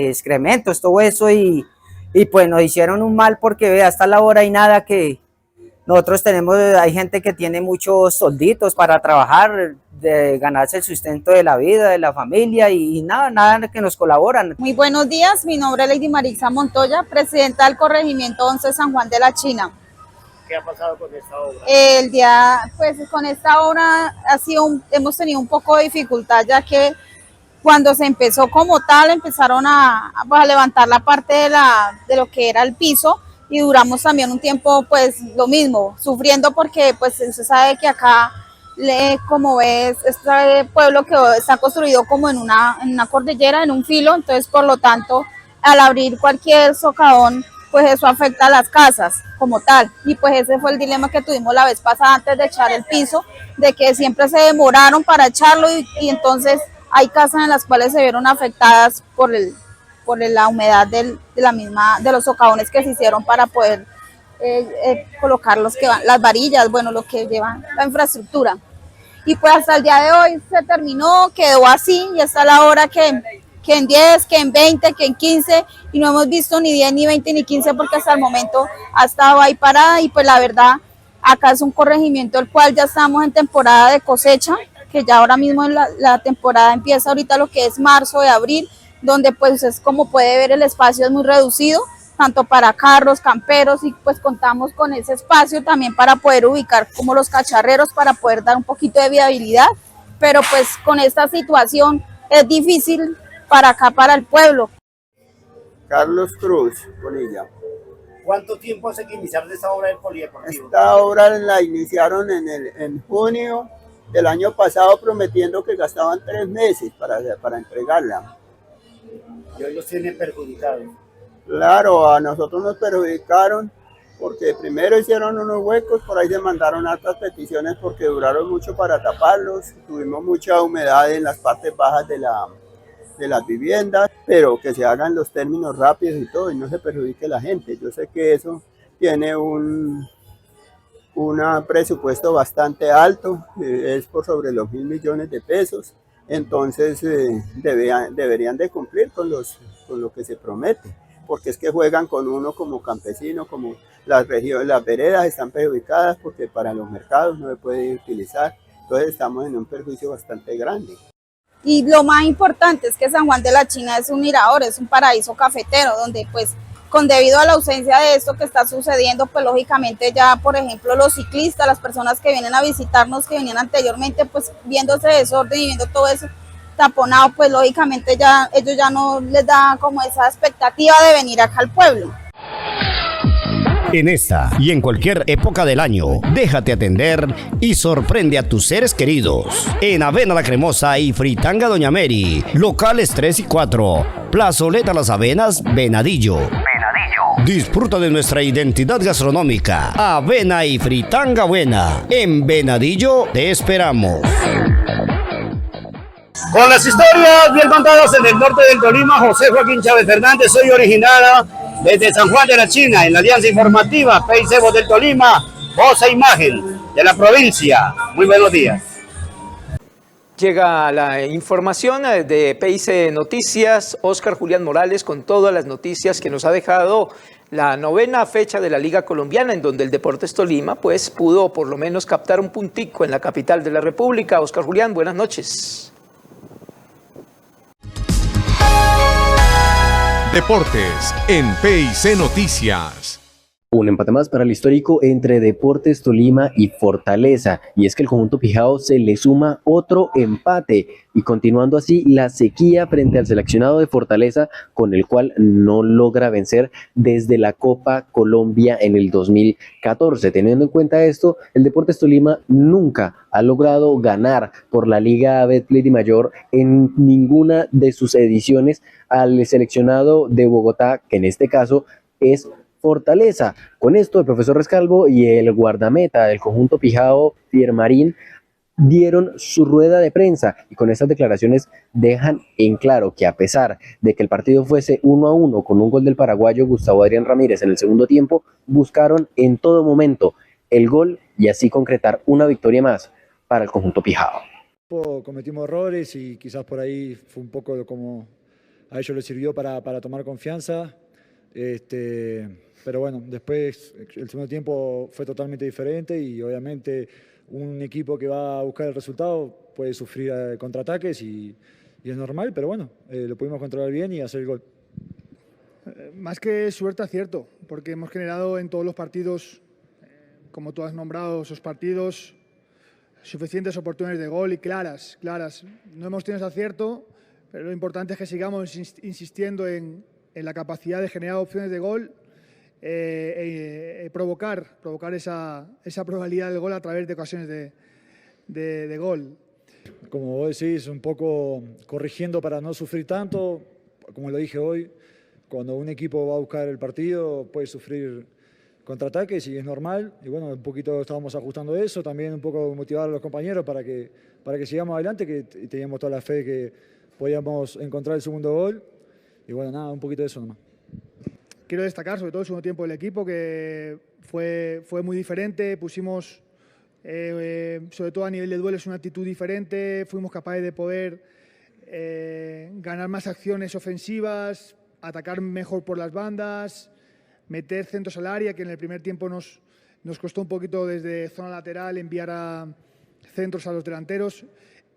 excrementos, todo eso, y pues nos hicieron un mal porque ve, hasta la hora y nada que... Nosotros hay gente que tiene muchos solditos para trabajar, de ganarse el sustento de la vida, de la familia, y nada que nos colaboran. Muy buenos días, mi nombre es Lady Marisa Montoya, presidenta del corregimiento 11 San Juan de la China. ¿Qué ha pasado con esta obra? Con esta obra hemos tenido un poco de dificultad, ya que cuando se empezó como tal, empezaron a levantar la parte de lo que era el piso, y duramos también un tiempo, pues lo mismo, sufriendo porque pues se sabe que acá, como ves, este pueblo que está construido como en una cordillera, en un filo, entonces por lo tanto, al abrir cualquier socavón, pues eso afecta a las casas como tal, y pues ese fue el dilema que tuvimos la vez pasada antes de echar el piso, de que siempre se demoraron para echarlo, y entonces hay casas en las cuales se vieron afectadas por la humedad de los socavones que se hicieron para poder colocar las varillas, bueno, lo que lleva la infraestructura. Y pues hasta el día de hoy se terminó, quedó así, y está la hora que en 10, que en 20, que en 15, y no hemos visto ni 10, ni 20, ni 15, porque hasta el momento ha estado ahí parada. Y pues la verdad, acá es un corregimiento el cual ya estamos en temporada de cosecha, que ya ahora mismo la temporada empieza ahorita lo que es marzo de abril, donde pues es como puede ver el espacio es muy reducido, tanto para carros, camperos, y pues contamos con ese espacio también para poder ubicar como los cacharreros, para poder dar un poquito de viabilidad, pero pues con esta situación es difícil para acá, para el pueblo. Carlos Cruz, Bonilla. ¿Cuánto tiempo hace que iniciaron esta obra del polideportivo? Esta obra la iniciaron en junio del año pasado, prometiendo que gastaban 3 meses para entregarla. Y hoy los tienen perjudicados. Claro, a nosotros nos perjudicaron porque primero hicieron unos huecos, por ahí se mandaron hartas peticiones porque duraron mucho para taparlos, tuvimos mucha humedad en las partes bajas de las viviendas, pero que se hagan los términos rápidos y todo, y no se perjudique la gente. Yo sé que eso tiene un presupuesto bastante alto, es por sobre los 1.000 millones de pesos, entonces deberían de cumplir con lo que se promete, porque es que juegan con uno como campesino, como las veredas están perjudicadas porque para los mercados no se puede utilizar, entonces estamos en un perjuicio bastante grande. Y lo más importante es que San Juan de la China es un mirador, es un paraíso cafetero, donde pues debido a la ausencia de esto que está sucediendo, pues lógicamente ya, por ejemplo, los ciclistas, las personas que vienen a visitarnos, que venían anteriormente, pues viendo ese desorden y viendo todo eso taponado, pues lógicamente ya ellos ya no les da como esa expectativa de venir acá al pueblo. En esta y en cualquier época del año, déjate atender y sorprende a tus seres queridos. En Avena La Cremosa y Fritanga Doña Mary, locales 3 y 4, Plazoleta Las Avenas, Venadillo. Disfruta de nuestra identidad gastronómica, Avena y Fritanga Buena. En Venadillo te esperamos. Con las historias bien contadas en el norte del Tolima, José Joaquín Chávez Fernández, soy originada desde San Juan de la China, en la Alianza Informativa PIC Voz del Tolima, voz e imagen de la provincia. Muy buenos días. Llega la información de PIC Noticias, Óscar Julián Morales con todas las noticias que nos ha dejado la 9ª fecha de la Liga Colombiana, en donde el Deportes Tolima pues pudo por lo menos captar un puntico en la capital de la República. Óscar Julián, buenas noches. Deportes en PIC Noticias. Un empate más para el histórico entre Deportes Tolima y Fortaleza, y es que el conjunto Pijao se le suma otro empate y continuando así la sequía frente al seleccionado de Fortaleza, con el cual no logra vencer desde la Copa Colombia en el 2014. Teniendo en cuenta esto, el Deportes Tolima nunca ha logrado ganar por la Liga Betplay de Mayor en ninguna de sus ediciones al seleccionado de Bogotá, que en este caso es Fortaleza. Con esto, el profesor Rescalvo y el guardameta del conjunto Pijao, Pierre Marín, dieron su rueda de prensa y con estas declaraciones dejan en claro que a pesar de que el partido fuese 1-1 con un gol del paraguayo Gustavo Adrián Ramírez en el segundo tiempo, buscaron en todo momento el gol y así concretar una victoria más para el conjunto Pijao. Cometimos errores y quizás por ahí fue un poco como a ellos les sirvió para tomar confianza. Pero bueno, después el segundo tiempo fue totalmente diferente y obviamente un equipo que va a buscar el resultado puede sufrir contraataques y es normal, pero bueno, lo pudimos controlar bien y hacer el gol. Más que suerte, acierto, porque hemos generado en todos los partidos, como tú has nombrado, esos partidos, suficientes oportunidades de gol y claras. No hemos tenido ese acierto, pero lo importante es que sigamos insistiendo en la capacidad de generar opciones de gol, provocar esa probabilidad del gol a través de ocasiones de gol. Como vos decís, un poco corrigiendo para no sufrir tanto, como lo dije hoy, cuando un equipo va a buscar el partido puede sufrir contraataques y es normal, y bueno, un poquito estábamos ajustando eso, también un poco motivar a los compañeros para que sigamos adelante, que teníamos toda la fe de que podíamos encontrar el segundo gol. Y bueno, nada, un poquito de eso nomás. Quiero destacar sobre todo el segundo tiempo del equipo, que fue muy diferente, pusimos, sobre todo a nivel de duelos, una actitud diferente, fuimos capaces de poder ganar más acciones ofensivas, atacar mejor por las bandas, meter centros al área, que en el primer tiempo nos costó un poquito desde zona lateral enviar a centros a los delanteros.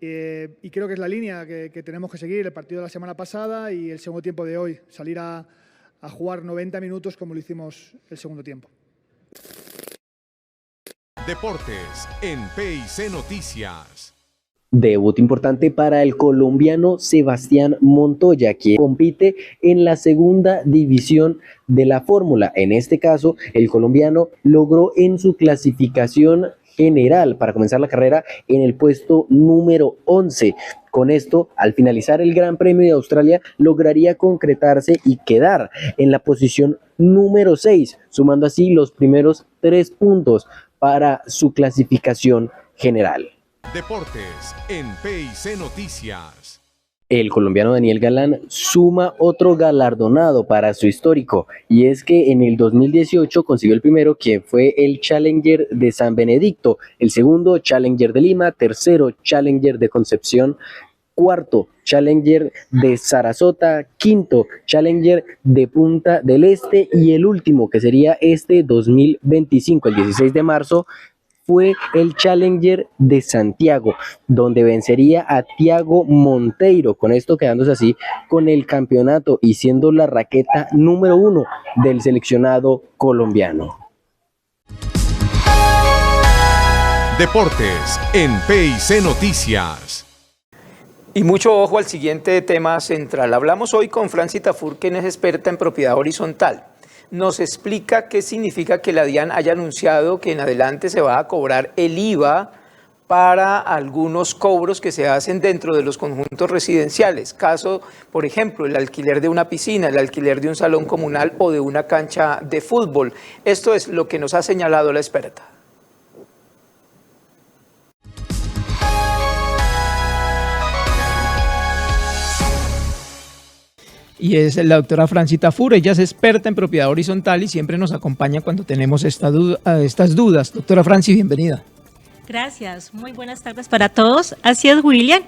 Y creo que es la línea que tenemos que seguir, el partido de la semana pasada y el segundo tiempo de hoy, salir a jugar 90 minutos como lo hicimos el segundo tiempo. Deportes en PIC Noticias. Debut importante para el colombiano Sebastián Montoya, quien compite en la segunda división de la Fórmula. En este caso, el colombiano logró en su clasificación general para comenzar la carrera en el puesto número 11. Con esto, al finalizar el Gran Premio de Australia, lograría concretarse y quedar en la posición número 6, sumando así los primeros 3 puntos para su clasificación general. Deportes en PIC Noticias. El colombiano Daniel Galán suma otro galardonado para su histórico, y es que en el 2018 consiguió el primero, que fue el Challenger de San Benedicto, el segundo Challenger de Lima, tercero Challenger de Concepción, cuarto Challenger de Sarasota, quinto Challenger de Punta del Este y el último, que sería este 2025, el 16 de marzo, fue el Challenger de Santiago, donde vencería a Tiago Monteiro, con esto quedándose así con el campeonato y siendo la raqueta número 1 del seleccionado colombiano. Deportes en PIC Noticias. Y mucho ojo al siguiente tema central. Hablamos hoy con Franci Tafur, quien es experta en propiedad horizontal. Nos explica qué significa que la DIAN haya anunciado que en adelante se va a cobrar el IVA para algunos cobros que se hacen dentro de los conjuntos residenciales. Caso, por ejemplo, el alquiler de una piscina, el alquiler de un salón comunal o de una cancha de fútbol. Esto es lo que nos ha señalado la experta. Y es la doctora Franci Tafur, ella es experta en propiedad horizontal y siempre nos acompaña cuando tenemos estas dudas. Doctora Franci, bienvenida. Gracias, muy buenas tardes para todos. Así es, William,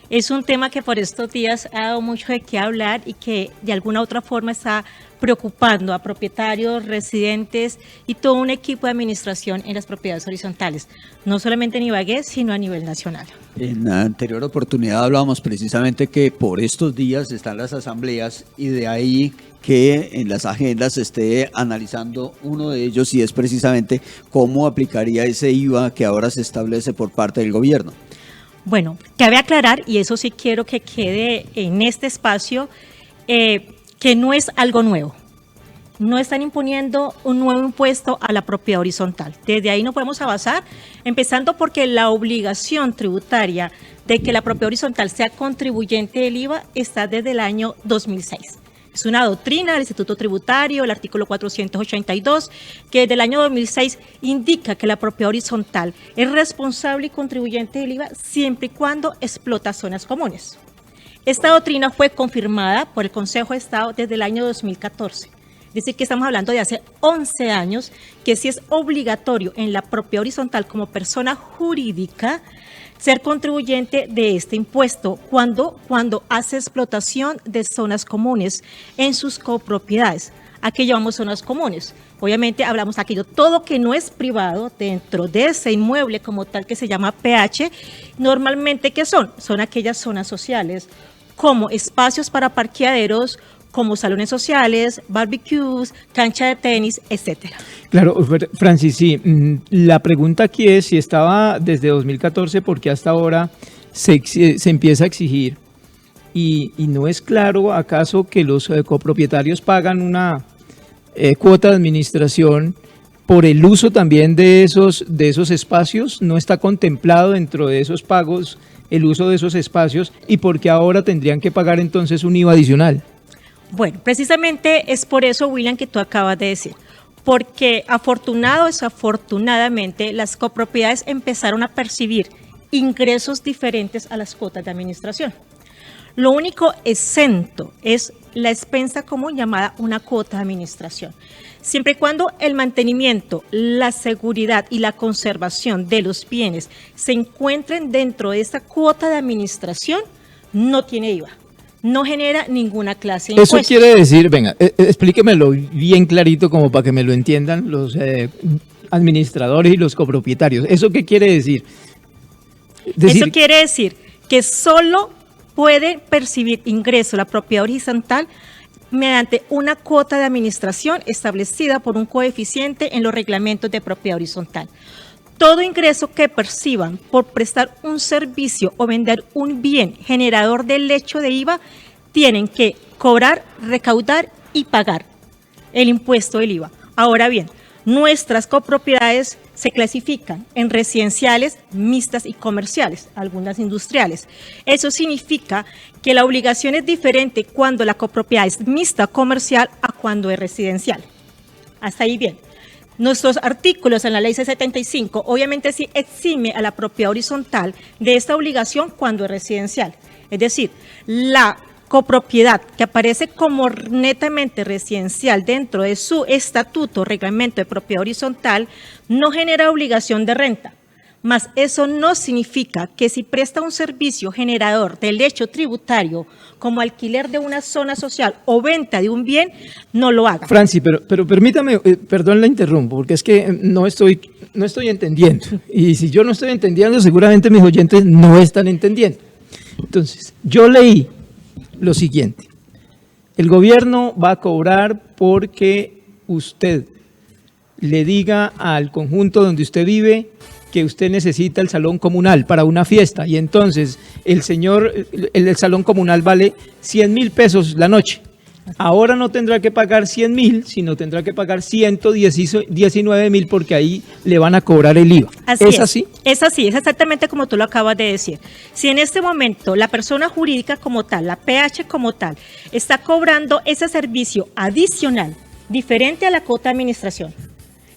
es un tema que por estos días ha dado mucho de qué hablar y que de alguna u otra forma está preocupando a propietarios, residentes y todo un equipo de administración en las propiedades horizontales, no solamente en Ibagué, sino a nivel nacional. En la anterior oportunidad hablábamos precisamente que por estos días están las asambleas y de ahí que en las agendas se esté analizando uno de ellos y es precisamente cómo aplicaría ese IVA que ahora se establece por parte del gobierno. Bueno, cabe aclarar, y eso sí quiero que quede en este espacio, que no es algo nuevo. No están imponiendo un nuevo impuesto a la propiedad horizontal. Desde ahí no podemos avanzar, empezando porque la obligación tributaria de que la propiedad horizontal sea contribuyente del IVA está desde el año 2006. Es una doctrina del Instituto Tributario, el artículo 482, que desde el año 2006 indica que la propiedad horizontal es responsable y contribuyente del IVA siempre y cuando explota zonas comunes. Esta doctrina fue confirmada por el Consejo de Estado desde el año 2014. Es decir, que estamos hablando de hace 11 años, que sí es obligatorio en la propiedad horizontal como persona jurídica ser contribuyente de este impuesto cuando hace explotación de zonas comunes en sus copropiedades. ¿A qué llamamos zonas comunes? Obviamente hablamos de aquello, todo que no es privado dentro de ese inmueble como tal que se llama PH, normalmente ¿qué son? Son aquellas zonas sociales, como espacios para parqueaderos, como salones sociales, barbecues, cancha de tenis, etcétera. Claro, Francis, sí, la pregunta aquí es si estaba desde 2014, porque hasta ahora se empieza a exigir y no es claro acaso que los copropietarios pagan una cuota de administración por el uso también de esos espacios. No está contemplado dentro de esos pagos el uso de esos espacios y porque ahora tendrían que pagar entonces un IVA adicional. Bueno, precisamente es por eso, William, que tú acabas de decir, porque afortunado o desafortunadamente las copropiedades empezaron a percibir ingresos diferentes a las cuotas de administración. Lo único exento es la expensa común llamada una cuota de administración. Siempre y cuando el mantenimiento, la seguridad y la conservación de los bienes se encuentren dentro de esta cuota de administración, no tiene IVA. No genera ninguna clase de impuestos. Eso quiere decir, venga, explíquemelo bien clarito como para que me lo entiendan los administradores y los copropietarios. ¿Eso qué quiere decir? Eso quiere decir que solo puede percibir ingreso la propiedad horizontal mediante una cuota de administración establecida por un coeficiente en los reglamentos de propiedad horizontal. Todo ingreso que perciban por prestar un servicio o vender un bien generador del hecho de IVA, tienen que cobrar, recaudar y pagar el impuesto del IVA. Ahora bien, nuestras copropiedades se clasifican en residenciales, mixtas y comerciales, algunas industriales. Eso significa que la obligación es diferente cuando la copropiedad es mixta o comercial a cuando es residencial. Hasta ahí bien. Nuestros artículos en la ley 675 obviamente sí exime a la propiedad horizontal de esta obligación cuando es residencial. Es decir, la copropiedad que aparece como netamente residencial dentro de su estatuto, reglamento de propiedad horizontal, no genera obligación de renta. Mas eso no significa que si presta un servicio generador del hecho tributario, como alquiler de una zona social o venta de un bien, no lo haga. Franci, pero permítame, perdón, la interrumpo, porque es que no estoy entendiendo. Y si yo no estoy entendiendo, seguramente mis oyentes no están entendiendo. Entonces, yo leí lo siguiente: el gobierno va a cobrar porque usted le diga al conjunto donde usted vive que usted necesita el salón comunal para una fiesta, y entonces el salón comunal vale 100.000 pesos la noche. Ahora no tendrá que pagar 100.000, sino tendrá que pagar 119.000 porque ahí le van a cobrar el IVA. ¿Es así? Es así, es exactamente como tú lo acabas de decir. Si en este momento la persona jurídica como tal, la PH como tal, está cobrando ese servicio adicional, diferente a la cuota de administración,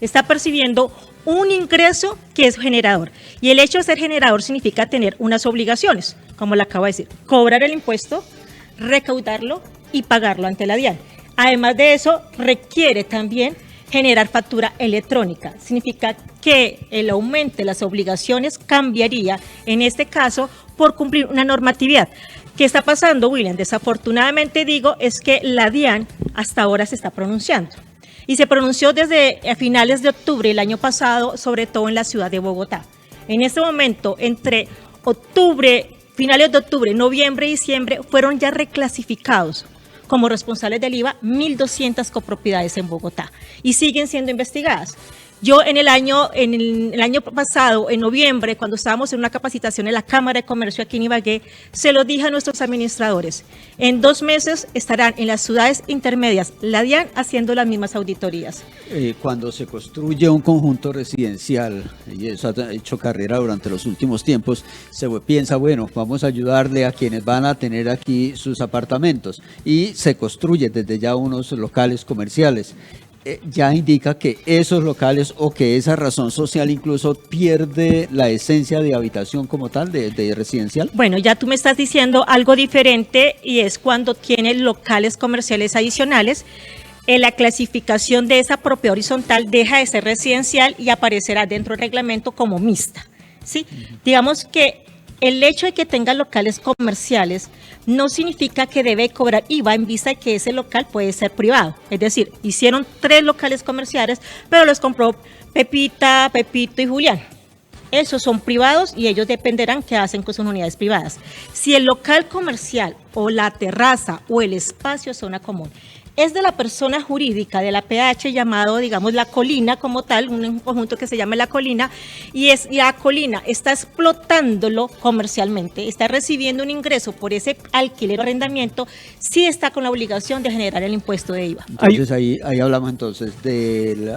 está percibiendo un ingreso que es generador. Y el hecho de ser generador significa tener unas obligaciones, como le acabo de decir: cobrar el impuesto, recaudarlo y pagarlo ante la DIAN. Además de eso, requiere también generar factura electrónica. Significa que el aumento de las obligaciones cambiaría, en este caso, por cumplir una normatividad. ¿Qué está pasando, William? Desafortunadamente digo, es que la DIAN hasta ahora se está pronunciando. Y se pronunció desde finales de octubre del año pasado, sobre todo en la ciudad de Bogotá. En este momento, entre finales de octubre, noviembre y diciembre, fueron ya reclasificados como responsables del IVA 1.200 copropiedades en Bogotá y siguen siendo investigadas. Yo en el año pasado, en noviembre, cuando estábamos en una capacitación en la Cámara de Comercio aquí en Ibagué, se lo dije a nuestros administradores: en 2 meses estarán en las ciudades intermedias la DIAN haciendo las mismas auditorías. Cuando se construye un conjunto residencial, y eso ha hecho carrera durante los últimos tiempos, se piensa, bueno, vamos a ayudarle a quienes van a tener aquí sus apartamentos, y se construye desde ya unos locales comerciales. Ya indica que esos locales o que esa razón social incluso pierde la esencia de habitación como tal, de residencial. Bueno, ya tú me estás diciendo algo diferente, y es cuando tiene locales comerciales adicionales. La clasificación de esa propiedad horizontal deja de ser residencial y aparecerá dentro del reglamento como mixta, ¿sí? Digamos que el hecho de que tenga locales comerciales no significa que debe cobrar IVA en vista de que ese local puede ser privado. Es decir, hicieron 3 locales comerciales, pero los compró Pepita, Pepito y Julián. Esos son privados y ellos dependerán qué hacen con sus unidades privadas. Si el local comercial o la terraza o el espacio zona común es de la persona jurídica de la PH, llamado, digamos, La Colina como tal, un conjunto que se llama La Colina, y La Colina está explotándolo comercialmente, está recibiendo un ingreso por ese alquiler o arrendamiento, sí está con la obligación de generar el impuesto de IVA. Entonces ahí hablamos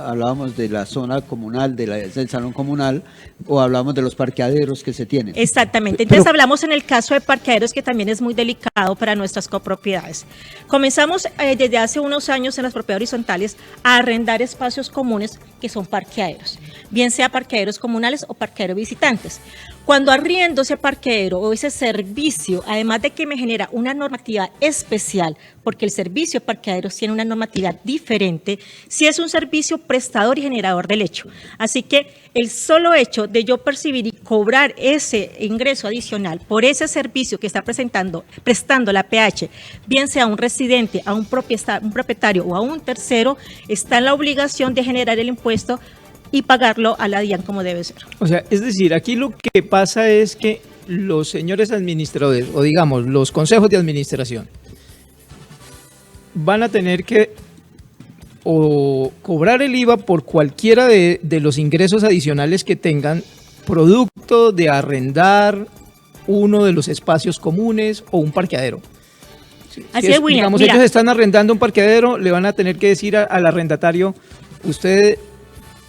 hablábamos de la zona comunal, del salón comunal, o hablamos de los parqueaderos que se tienen. Exactamente, entonces hablamos en el caso de parqueaderos, que también es muy delicado para nuestras copropiedades. Comenzamos desde hace unos años en las propiedades horizontales a arrendar espacios comunes que son parqueaderos, bien sea parqueaderos comunales o parqueaderos visitantes. Cuando arriendo ese parqueadero o ese servicio, además de que me genera una normatividad especial, porque el servicio de parqueaderos tiene una normatividad diferente, si es un servicio prestador y generador del hecho. Así que el solo hecho de yo percibir y cobrar ese ingreso adicional por ese servicio que está prestando la PH, bien sea a un residente, a un propietario o a un tercero, está en la obligación de generar el impuesto y pagarlo a la DIAN como debe ser. O sea, es decir, aquí lo que pasa es que los señores administradores, o digamos, los consejos de administración, van a tener que o cobrar el IVA por cualquiera de los ingresos adicionales que tengan, producto de arrendar uno de los espacios comunes o un parqueadero. Así es, William. Digamos, ellos están arrendando un parqueadero, le van a tener que decir al arrendatario: usted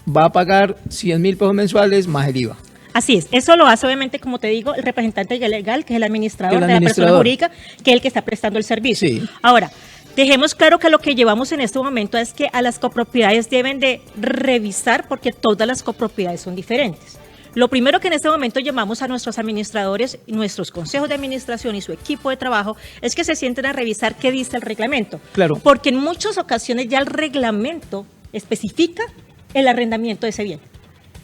va a pagar 100.000 pesos mensuales más el IVA. Así es, eso lo hace obviamente, como te digo, el representante legal, que es el administrador de la persona jurídica, que es el que está prestando el servicio. Sí. Ahora, dejemos claro que lo que llevamos en este momento es que a las copropiedades deben de revisar, porque todas las copropiedades son diferentes. Lo primero que en este momento llamamos a nuestros administradores, nuestros consejos de administración y su equipo de trabajo, es que se sienten a revisar qué dice el reglamento. Claro. Porque en muchas ocasiones ya el reglamento especifica el arrendamiento de ese bien.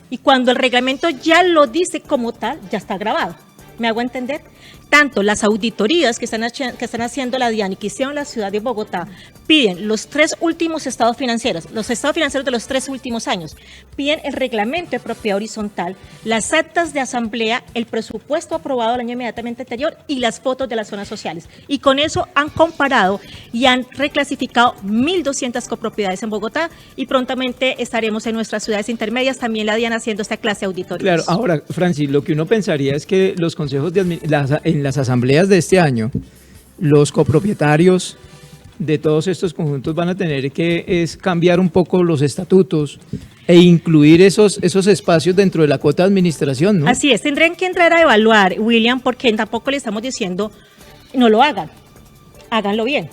Y cuando el reglamento ya lo dice como tal, ya está grabado. ¿Me hago entender? Tanto las auditorías que están haciendo la DIAN y que hicieron la ciudad de Bogotá piden los 3 últimos estados financieros, los estados financieros de los 3 últimos años, piden el reglamento de propiedad horizontal, las actas de asamblea, el presupuesto aprobado el año inmediatamente anterior y las fotos de las zonas sociales. Y con eso han comparado y han reclasificado 1.200 copropiedades en Bogotá y prontamente estaremos en nuestras ciudades intermedias también la DIAN haciendo esta clase de auditorías. Claro, ahora, Francis, lo que uno pensaría es que los consejos en las asambleas de este año, los copropietarios de todos estos conjuntos van a tener que cambiar un poco los estatutos e incluir esos espacios dentro de la cuota de administración, ¿no? Así es, tendrán que entrar a evaluar, William, porque tampoco le estamos diciendo no lo hagan, háganlo bien.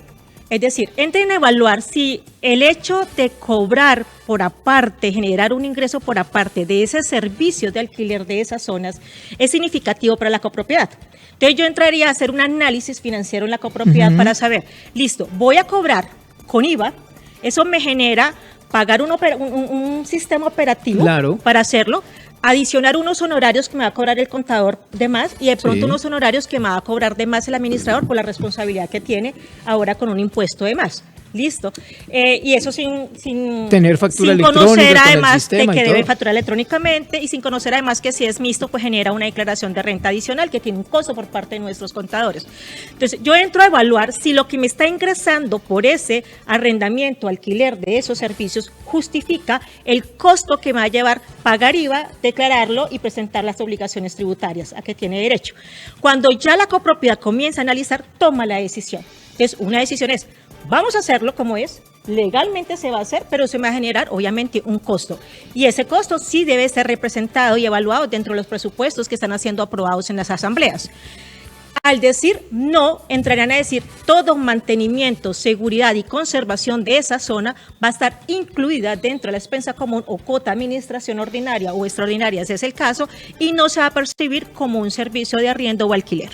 Es decir, entren a evaluar si el hecho de cobrar por aparte, generar un ingreso por aparte de ese servicio de alquiler de esas zonas es significativo para la copropiedad. Entonces yo entraría a hacer un análisis financiero en la copropiedad para saber, listo, voy a cobrar con IVA, eso me genera pagar un sistema operativo para hacerlo, adicionar unos honorarios que me va a cobrar el contador de más y de pronto unos honorarios que me va a cobrar de más el administrador por la responsabilidad que tiene ahora con un impuesto de más. Listo. Y eso sin tener factura sin electrónica, conocer además con el de que debe todo. facturar electrónicamente y sin conocer además que si es mixto pues genera una declaración de renta adicional que tiene un costo por parte de nuestros contadores. Entonces yo entro a evaluar si lo que me está ingresando por ese arrendamiento, alquiler de esos servicios justifica el costo que me va a llevar pagar IVA, declararlo y presentar las obligaciones tributarias a que tiene derecho. Cuando ya la copropiedad comienza a analizar, toma la decisión. Entonces una decisión es: vamos a hacerlo como es, legalmente se va a hacer, pero se va a generar obviamente un costo. Y ese costo sí debe ser representado y evaluado dentro de los presupuestos que están siendo aprobados en las asambleas. Al decir no, entrarán a decir todo mantenimiento, seguridad y conservación de esa zona va a estar incluida dentro de la expensa común o cuota de administración ordinaria o extraordinaria, si es el caso, y no se va a percibir como un servicio de arriendo o alquiler.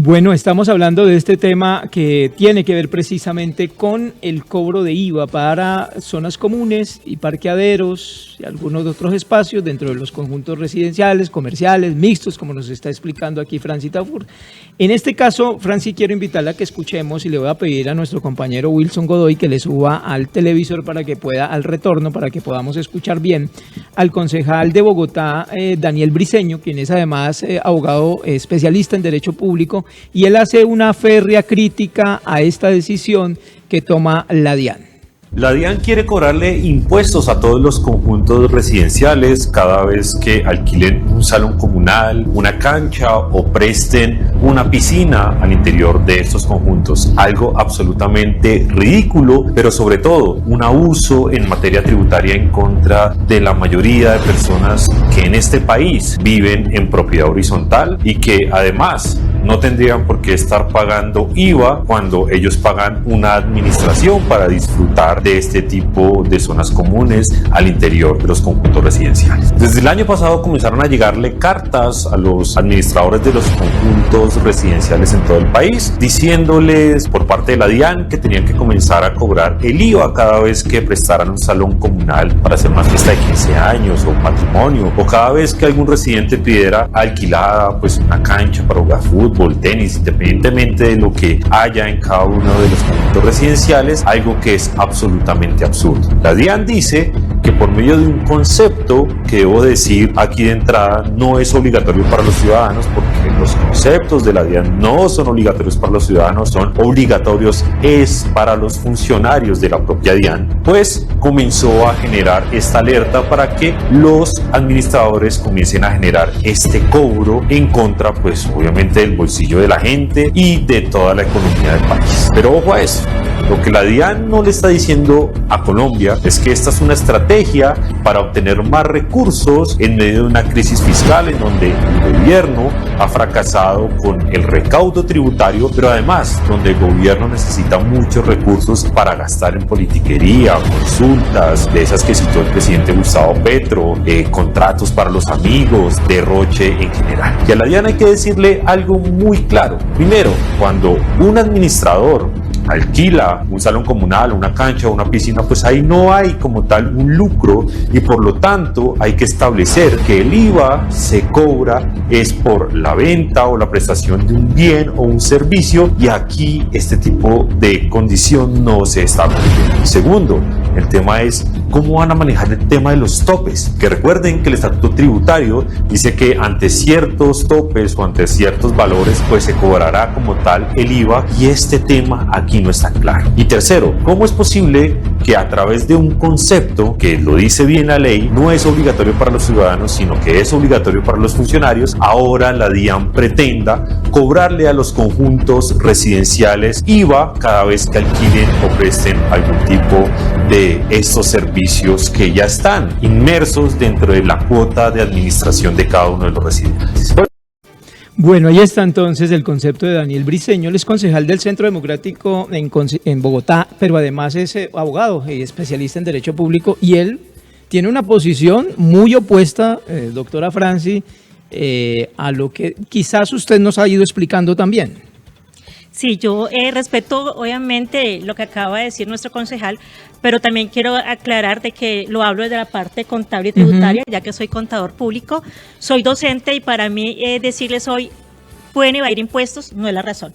Bueno, estamos hablando de este tema que tiene que ver precisamente con el cobro de IVA para zonas comunes y parqueaderos y algunos otros espacios dentro de los conjuntos residenciales, comerciales, mixtos, como nos está explicando aquí Francis Tafur. En este caso, Francis, quiero invitarla a que escuchemos y le voy a pedir a nuestro compañero Wilson Godoy que le suba al televisor para que pueda, al retorno, para que podamos escuchar bien al concejal de Bogotá, Daniel Briceño, quien es además abogado especialista en Derecho Público, y él hace una férrea crítica a esta decisión que toma la DIAN. La DIAN quiere cobrarle impuestos a todos los conjuntos residenciales cada vez que alquilen un salón comunal, una cancha o presten una piscina al interior de estos conjuntos. Algo absolutamente ridículo, pero sobre todo un abuso en materia tributaria en contra de la mayoría de personas que en este país viven en propiedad horizontal y que además no tendrían por qué estar pagando IVA cuando ellos pagan una administración para disfrutar de este tipo de zonas comunes al interior de los conjuntos residenciales. Desde el año pasado comenzaron a llegarle cartas a los administradores de los conjuntos residenciales en todo el país, diciéndoles por parte de la DIAN que tenían que comenzar a cobrar el IVA cada vez que prestaran un salón comunal para hacer una fiesta de 15 años o matrimonio, o cada vez que algún residente pidiera alquilada pues una cancha para jugar fútbol, tenis, independientemente de lo que haya en cada uno de los conjuntos residenciales, algo que es absolutamente absurdo. La DIAN dice que por medio de un concepto que debo decir aquí de entrada no es obligatorio para los ciudadanos, porque los conceptos de la DIAN no son obligatorios para los ciudadanos, son obligatorios es para los funcionarios de la propia DIAN, pues comenzó a generar esta alerta para que los administradores comiencen a generar este cobro en contra, pues obviamente del bolsillo de la gente y de toda la economía del país. Pero ojo a eso, lo que la DIAN no le está diciendo a Colombia es que esta es una estrategia estrategia para obtener más recursos en medio de una crisis fiscal en donde el gobierno ha fracasado con el recaudo tributario, pero además donde el gobierno necesita muchos recursos para gastar en politiquería, consultas, de esas que citó el presidente Gustavo Petro, contratos para los amigos, derroche en general. Y a la DIAN hay que decirle algo muy claro. Primero, cuando un administrador alquila un salón comunal, una cancha o una piscina, pues ahí no hay como tal un lucro y por lo tanto hay que establecer que el IVA se cobra es por la venta o la prestación de un bien o un servicio, y aquí este tipo de condición no se establece. Segundo, el tema es cómo van a manejar el tema de los topes, que recuerden que el estatuto tributario dice que ante ciertos topes o ante ciertos valores pues se cobrará como tal el IVA, y este tema aquí no está claro. Y tercero, ¿cómo es posible que a través de un concepto que lo dice bien la ley, no es obligatorio para los ciudadanos, sino que es obligatorio para los funcionarios, ahora la DIAN pretenda cobrarle a los conjuntos residenciales IVA cada vez que alquilen o presten algún tipo de estos servicios que ya están inmersos dentro de la cuota de administración de cada uno de los residentes? Bueno, ahí está entonces el concepto de Daniel Briceño, él es concejal del Centro Democrático en Bogotá, pero además es abogado y especialista en Derecho Público, y él tiene una posición muy opuesta, doctora Franci, a lo que quizás usted nos ha ido explicando también. Sí, yo respeto obviamente lo que acaba de decir nuestro concejal, pero también quiero aclarar de que lo hablo desde la parte contable y tributaria, ya que soy contador público, soy docente y para mí decirles hoy pueden evadir impuestos no es la razón.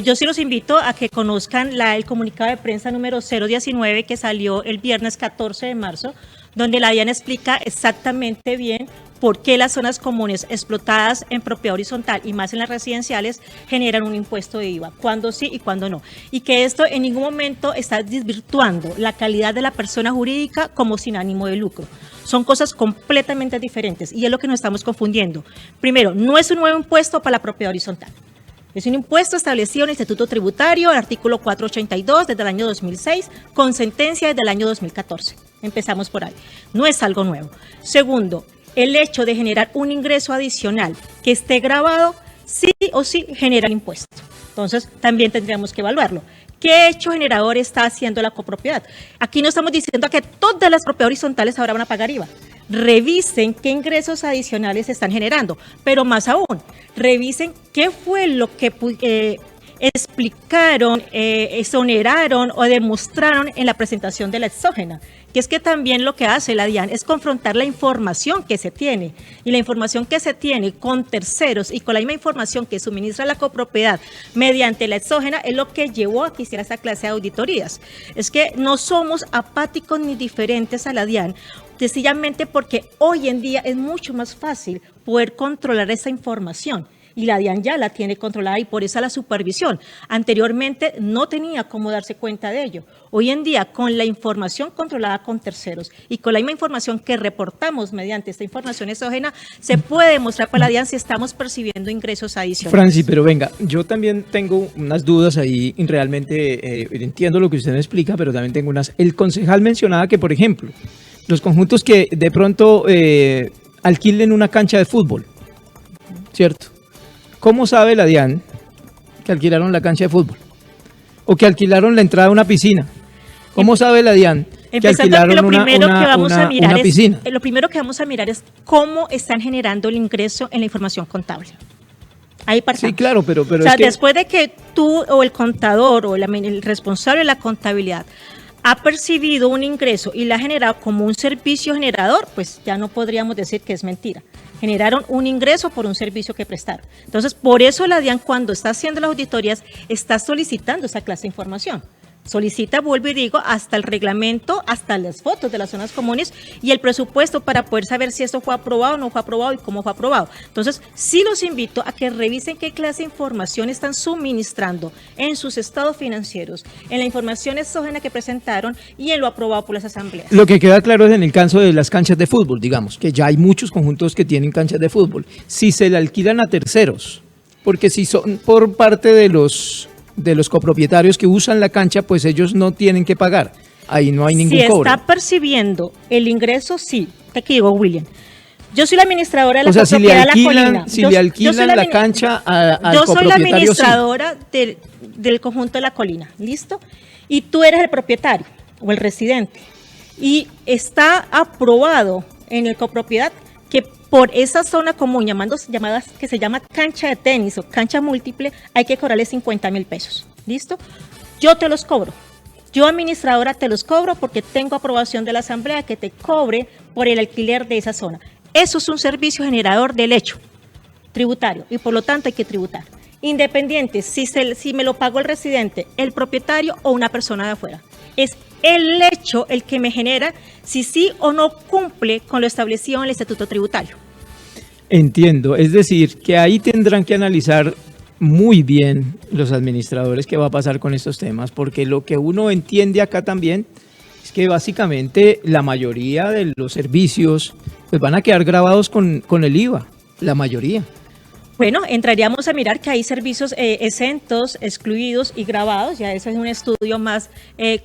Yo sí los invito a que conozcan el comunicado de prensa número 019 que salió el viernes 14 de marzo, donde la DIAN explica exactamente bien por qué las zonas comunes explotadas en propiedad horizontal y más en las residenciales generan un impuesto de IVA, cuándo sí y cuándo no. Y que esto en ningún momento está desvirtuando la calidad de la persona jurídica como sin ánimo de lucro. Son cosas completamente diferentes y es lo que nos estamos confundiendo. Primero, no es un nuevo impuesto para la propiedad horizontal. Es un impuesto establecido en el Estatuto Tributario, el artículo 482 desde el año 2006, con sentencia desde el año 2014. Empezamos por ahí. No es algo nuevo. Segundo, el hecho de generar un ingreso adicional que esté grabado, sí o sí genera el impuesto. Entonces, también tendríamos que evaluarlo. ¿Qué hecho generador está haciendo la copropiedad? Aquí no estamos diciendo que todas las propiedades horizontales ahora van a pagar IVA. Revisen qué ingresos adicionales están generando, pero más aún, revisen qué fue lo que explicaron, exoneraron o demostraron en la presentación de la exógena, que es que también lo que hace la DIAN es confrontar la información que se tiene, y la información que se tiene con terceros y con la misma información que suministra la copropiedad mediante la exógena es lo que llevó a que hiciera esta clase de auditorías. Es que no somos apáticos ni diferentes a la DIAN, sencillamente porque hoy en día es mucho más fácil poder controlar esa información. Y la DIAN ya la tiene controlada y por eso la supervisión. Anteriormente no tenía cómo darse cuenta de ello. Hoy en día, con la información controlada con terceros y con la misma información que reportamos mediante esta información exógena, se puede demostrar para la DIAN si estamos percibiendo ingresos adicionales. Franci, pero venga, yo también tengo unas dudas ahí, realmente entiendo lo que usted me explica, pero también tengo unas. El concejal mencionaba que, por ejemplo, los conjuntos que de pronto alquilen una cancha de fútbol, ¿cierto? ¿Cómo sabe la DIAN que alquilaron la cancha de fútbol? ¿O que alquilaron la entrada a una piscina? ¿Cómo sabe la DIAN que alquilaron una piscina? Lo primero que vamos a mirar es cómo están generando el ingreso en la información contable. Ahí partamos. Sí, claro, pero o sea, después de que tú o el contador o el responsable de la contabilidad ha percibido un ingreso y la ha generado como un servicio generador, pues ya no podríamos decir que es mentira. Generaron un ingreso por un servicio que prestaron. Entonces, por eso la DIAN, cuando está haciendo las auditorías, está solicitando esa clase de información. Solicita, vuelvo y digo, hasta el reglamento, hasta las fotos de las zonas comunes y el presupuesto para poder saber si esto fue aprobado o no fue aprobado y cómo fue aprobado. Entonces, sí los invito a que revisen qué clase de información están suministrando en sus estados financieros, en la información exógena que presentaron y en lo aprobado por las asambleas. Lo que queda claro es en el caso de las canchas de fútbol, digamos, que ya hay muchos conjuntos que tienen canchas de fútbol. Si se le alquilan a terceros, porque si son por parte de los copropietarios que usan la cancha, pues ellos no tienen que pagar. ahí no hay ningún cobro. Si está percibiendo el ingreso, sí. Aquí digo, William. Yo soy la administradora de la copropiedad de La Colina. Si le alquilan la cancha al yo soy la copropietario, administradora del conjunto de La Colina, ¿listo? Y tú eres el propietario o el residente. Y está aprobado en el copropiedad que por esa zona común, llamadas que se llama cancha de tenis o cancha múltiple, hay que cobrarle 50.000 pesos, ¿listo? Yo te los cobro. Yo, administradora, te los cobro porque tengo aprobación de la asamblea que te cobre por el alquiler de esa zona. Eso es un servicio generador del hecho tributario y por lo tanto hay que tributar. Independiente si me lo pagó el residente, el propietario o una persona de afuera. Es el hecho el que me genera si sí o no cumple con lo establecido en el estatuto tributario. Entiendo, es decir, que ahí tendrán que analizar muy bien los administradores qué va a pasar con estos temas, porque lo que uno entiende acá también es que básicamente la mayoría de los servicios pues van a quedar grabados con el IVA, la mayoría. Bueno, entraríamos a mirar que hay servicios exentos, excluidos y grabados, ya ese es un estudio más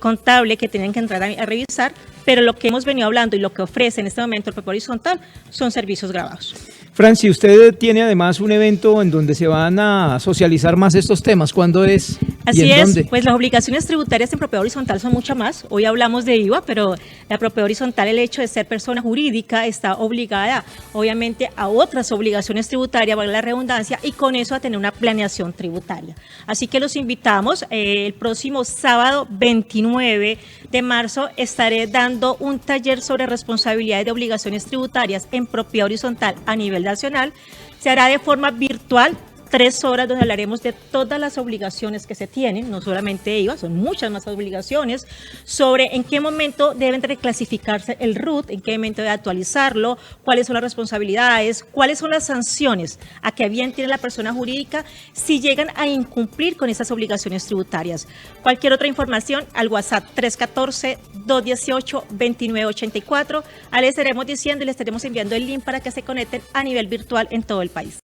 contable que tienen que entrar a revisar, pero lo que hemos venido hablando y lo que ofrece en este momento el PPP horizontal son servicios grabados. Franci, usted tiene además un evento en donde se van a socializar más estos temas. ¿Cuándo es? Así ¿Y en es, dónde? pues las obligaciones tributarias en propiedad horizontal son mucho más. Hoy hablamos de IVA, pero la propiedad horizontal, el hecho de ser persona jurídica, está obligada obviamente a otras obligaciones tributarias, vale la redundancia, y con eso a tener una planeación tributaria. Así que los invitamos, el próximo sábado 29 de marzo estaré dando un taller sobre responsabilidades de obligaciones tributarias en propiedad horizontal a nivel nacional. Se hará de forma virtual, 3 horas donde hablaremos de todas las obligaciones que se tienen, no solamente IVA, son muchas más obligaciones, sobre en qué momento deben reclasificarse el RUT, en qué momento debe actualizarlo, cuáles son las responsabilidades, cuáles son las sanciones a que bien tiene la persona jurídica si llegan a incumplir con esas obligaciones tributarias. Cualquier otra información al WhatsApp 314-218-2984, les estaremos diciendo y les estaremos enviando el link para que se conecten a nivel virtual en todo el país.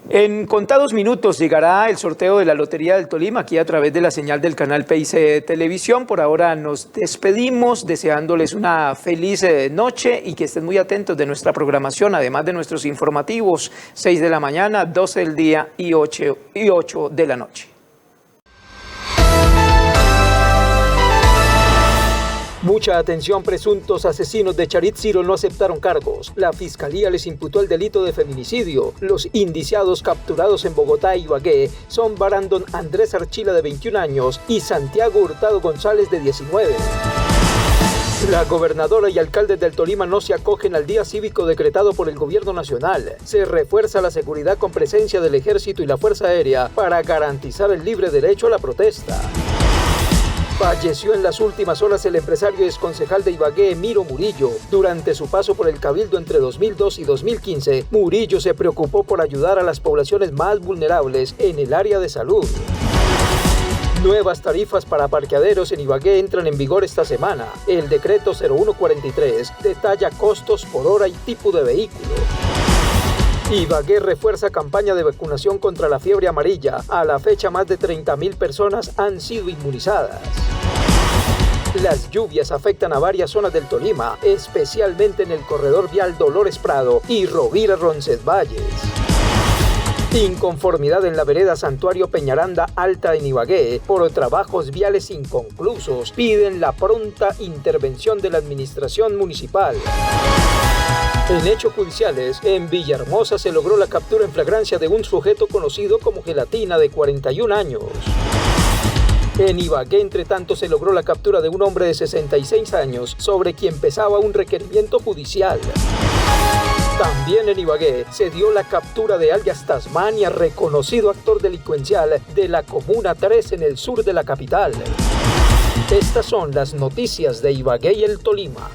En contados minutos llegará el sorteo de la Lotería del Tolima aquí a través de la señal del canal PIC Televisión. Por ahora nos despedimos deseándoles una feliz noche y que estén muy atentos de nuestra programación, además de nuestros informativos 6 de la mañana, 12 del día y 8 de la noche. Mucha atención, presuntos asesinos de Charitziro no aceptaron cargos. La Fiscalía les imputó el delito de feminicidio. Los indiciados capturados en Bogotá y Ibagué son Brandon Andrés Archila, de 21 años, y Santiago Hurtado González, de 19. La gobernadora y alcaldes del Tolima no se acogen al día cívico decretado por el gobierno nacional. Se refuerza la seguridad con presencia del Ejército y la Fuerza Aérea para garantizar el libre derecho a la protesta. Falleció en las últimas horas el empresario y exconcejal de Ibagué, Emiro Murillo. Durante su paso por el Cabildo entre 2002 y 2015, Murillo se preocupó por ayudar a las poblaciones más vulnerables en el área de salud. Nuevas tarifas para parqueaderos en Ibagué entran en vigor esta semana. El decreto 0143 detalla costos por hora y tipo de vehículo. Ibagué refuerza campaña de vacunación contra la fiebre amarilla. A la fecha, más de 30.000 personas han sido inmunizadas. Las lluvias afectan a varias zonas del Tolima, especialmente en el corredor vial Dolores Prado y Rovira Roncesvalles. Inconformidad en la vereda Santuario Peñaranda Alta en Ibagué por trabajos viales inconclusos. Piden la pronta intervención de la administración municipal. En hechos judiciales, en Villahermosa se logró la captura en flagrancia de un sujeto conocido como Gelatina, de 41 años. En Ibagué, entre tanto, se logró la captura de un hombre de 66 años sobre quien pesaba un requerimiento judicial. También en Ibagué se dio la captura de alias Tasmania, reconocido actor delincuencial de la Comuna 3 en el sur de la capital. Estas son las noticias de Ibagué y el Tolima.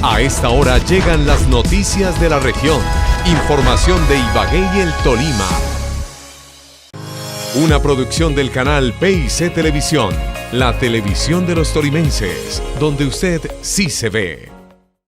A esta esta hora llegan las noticias de la región. Información de Ibagué y el Tolima. Una producción del canal PIC Televisión, la televisión de los tolimenses, donde usted sí se ve.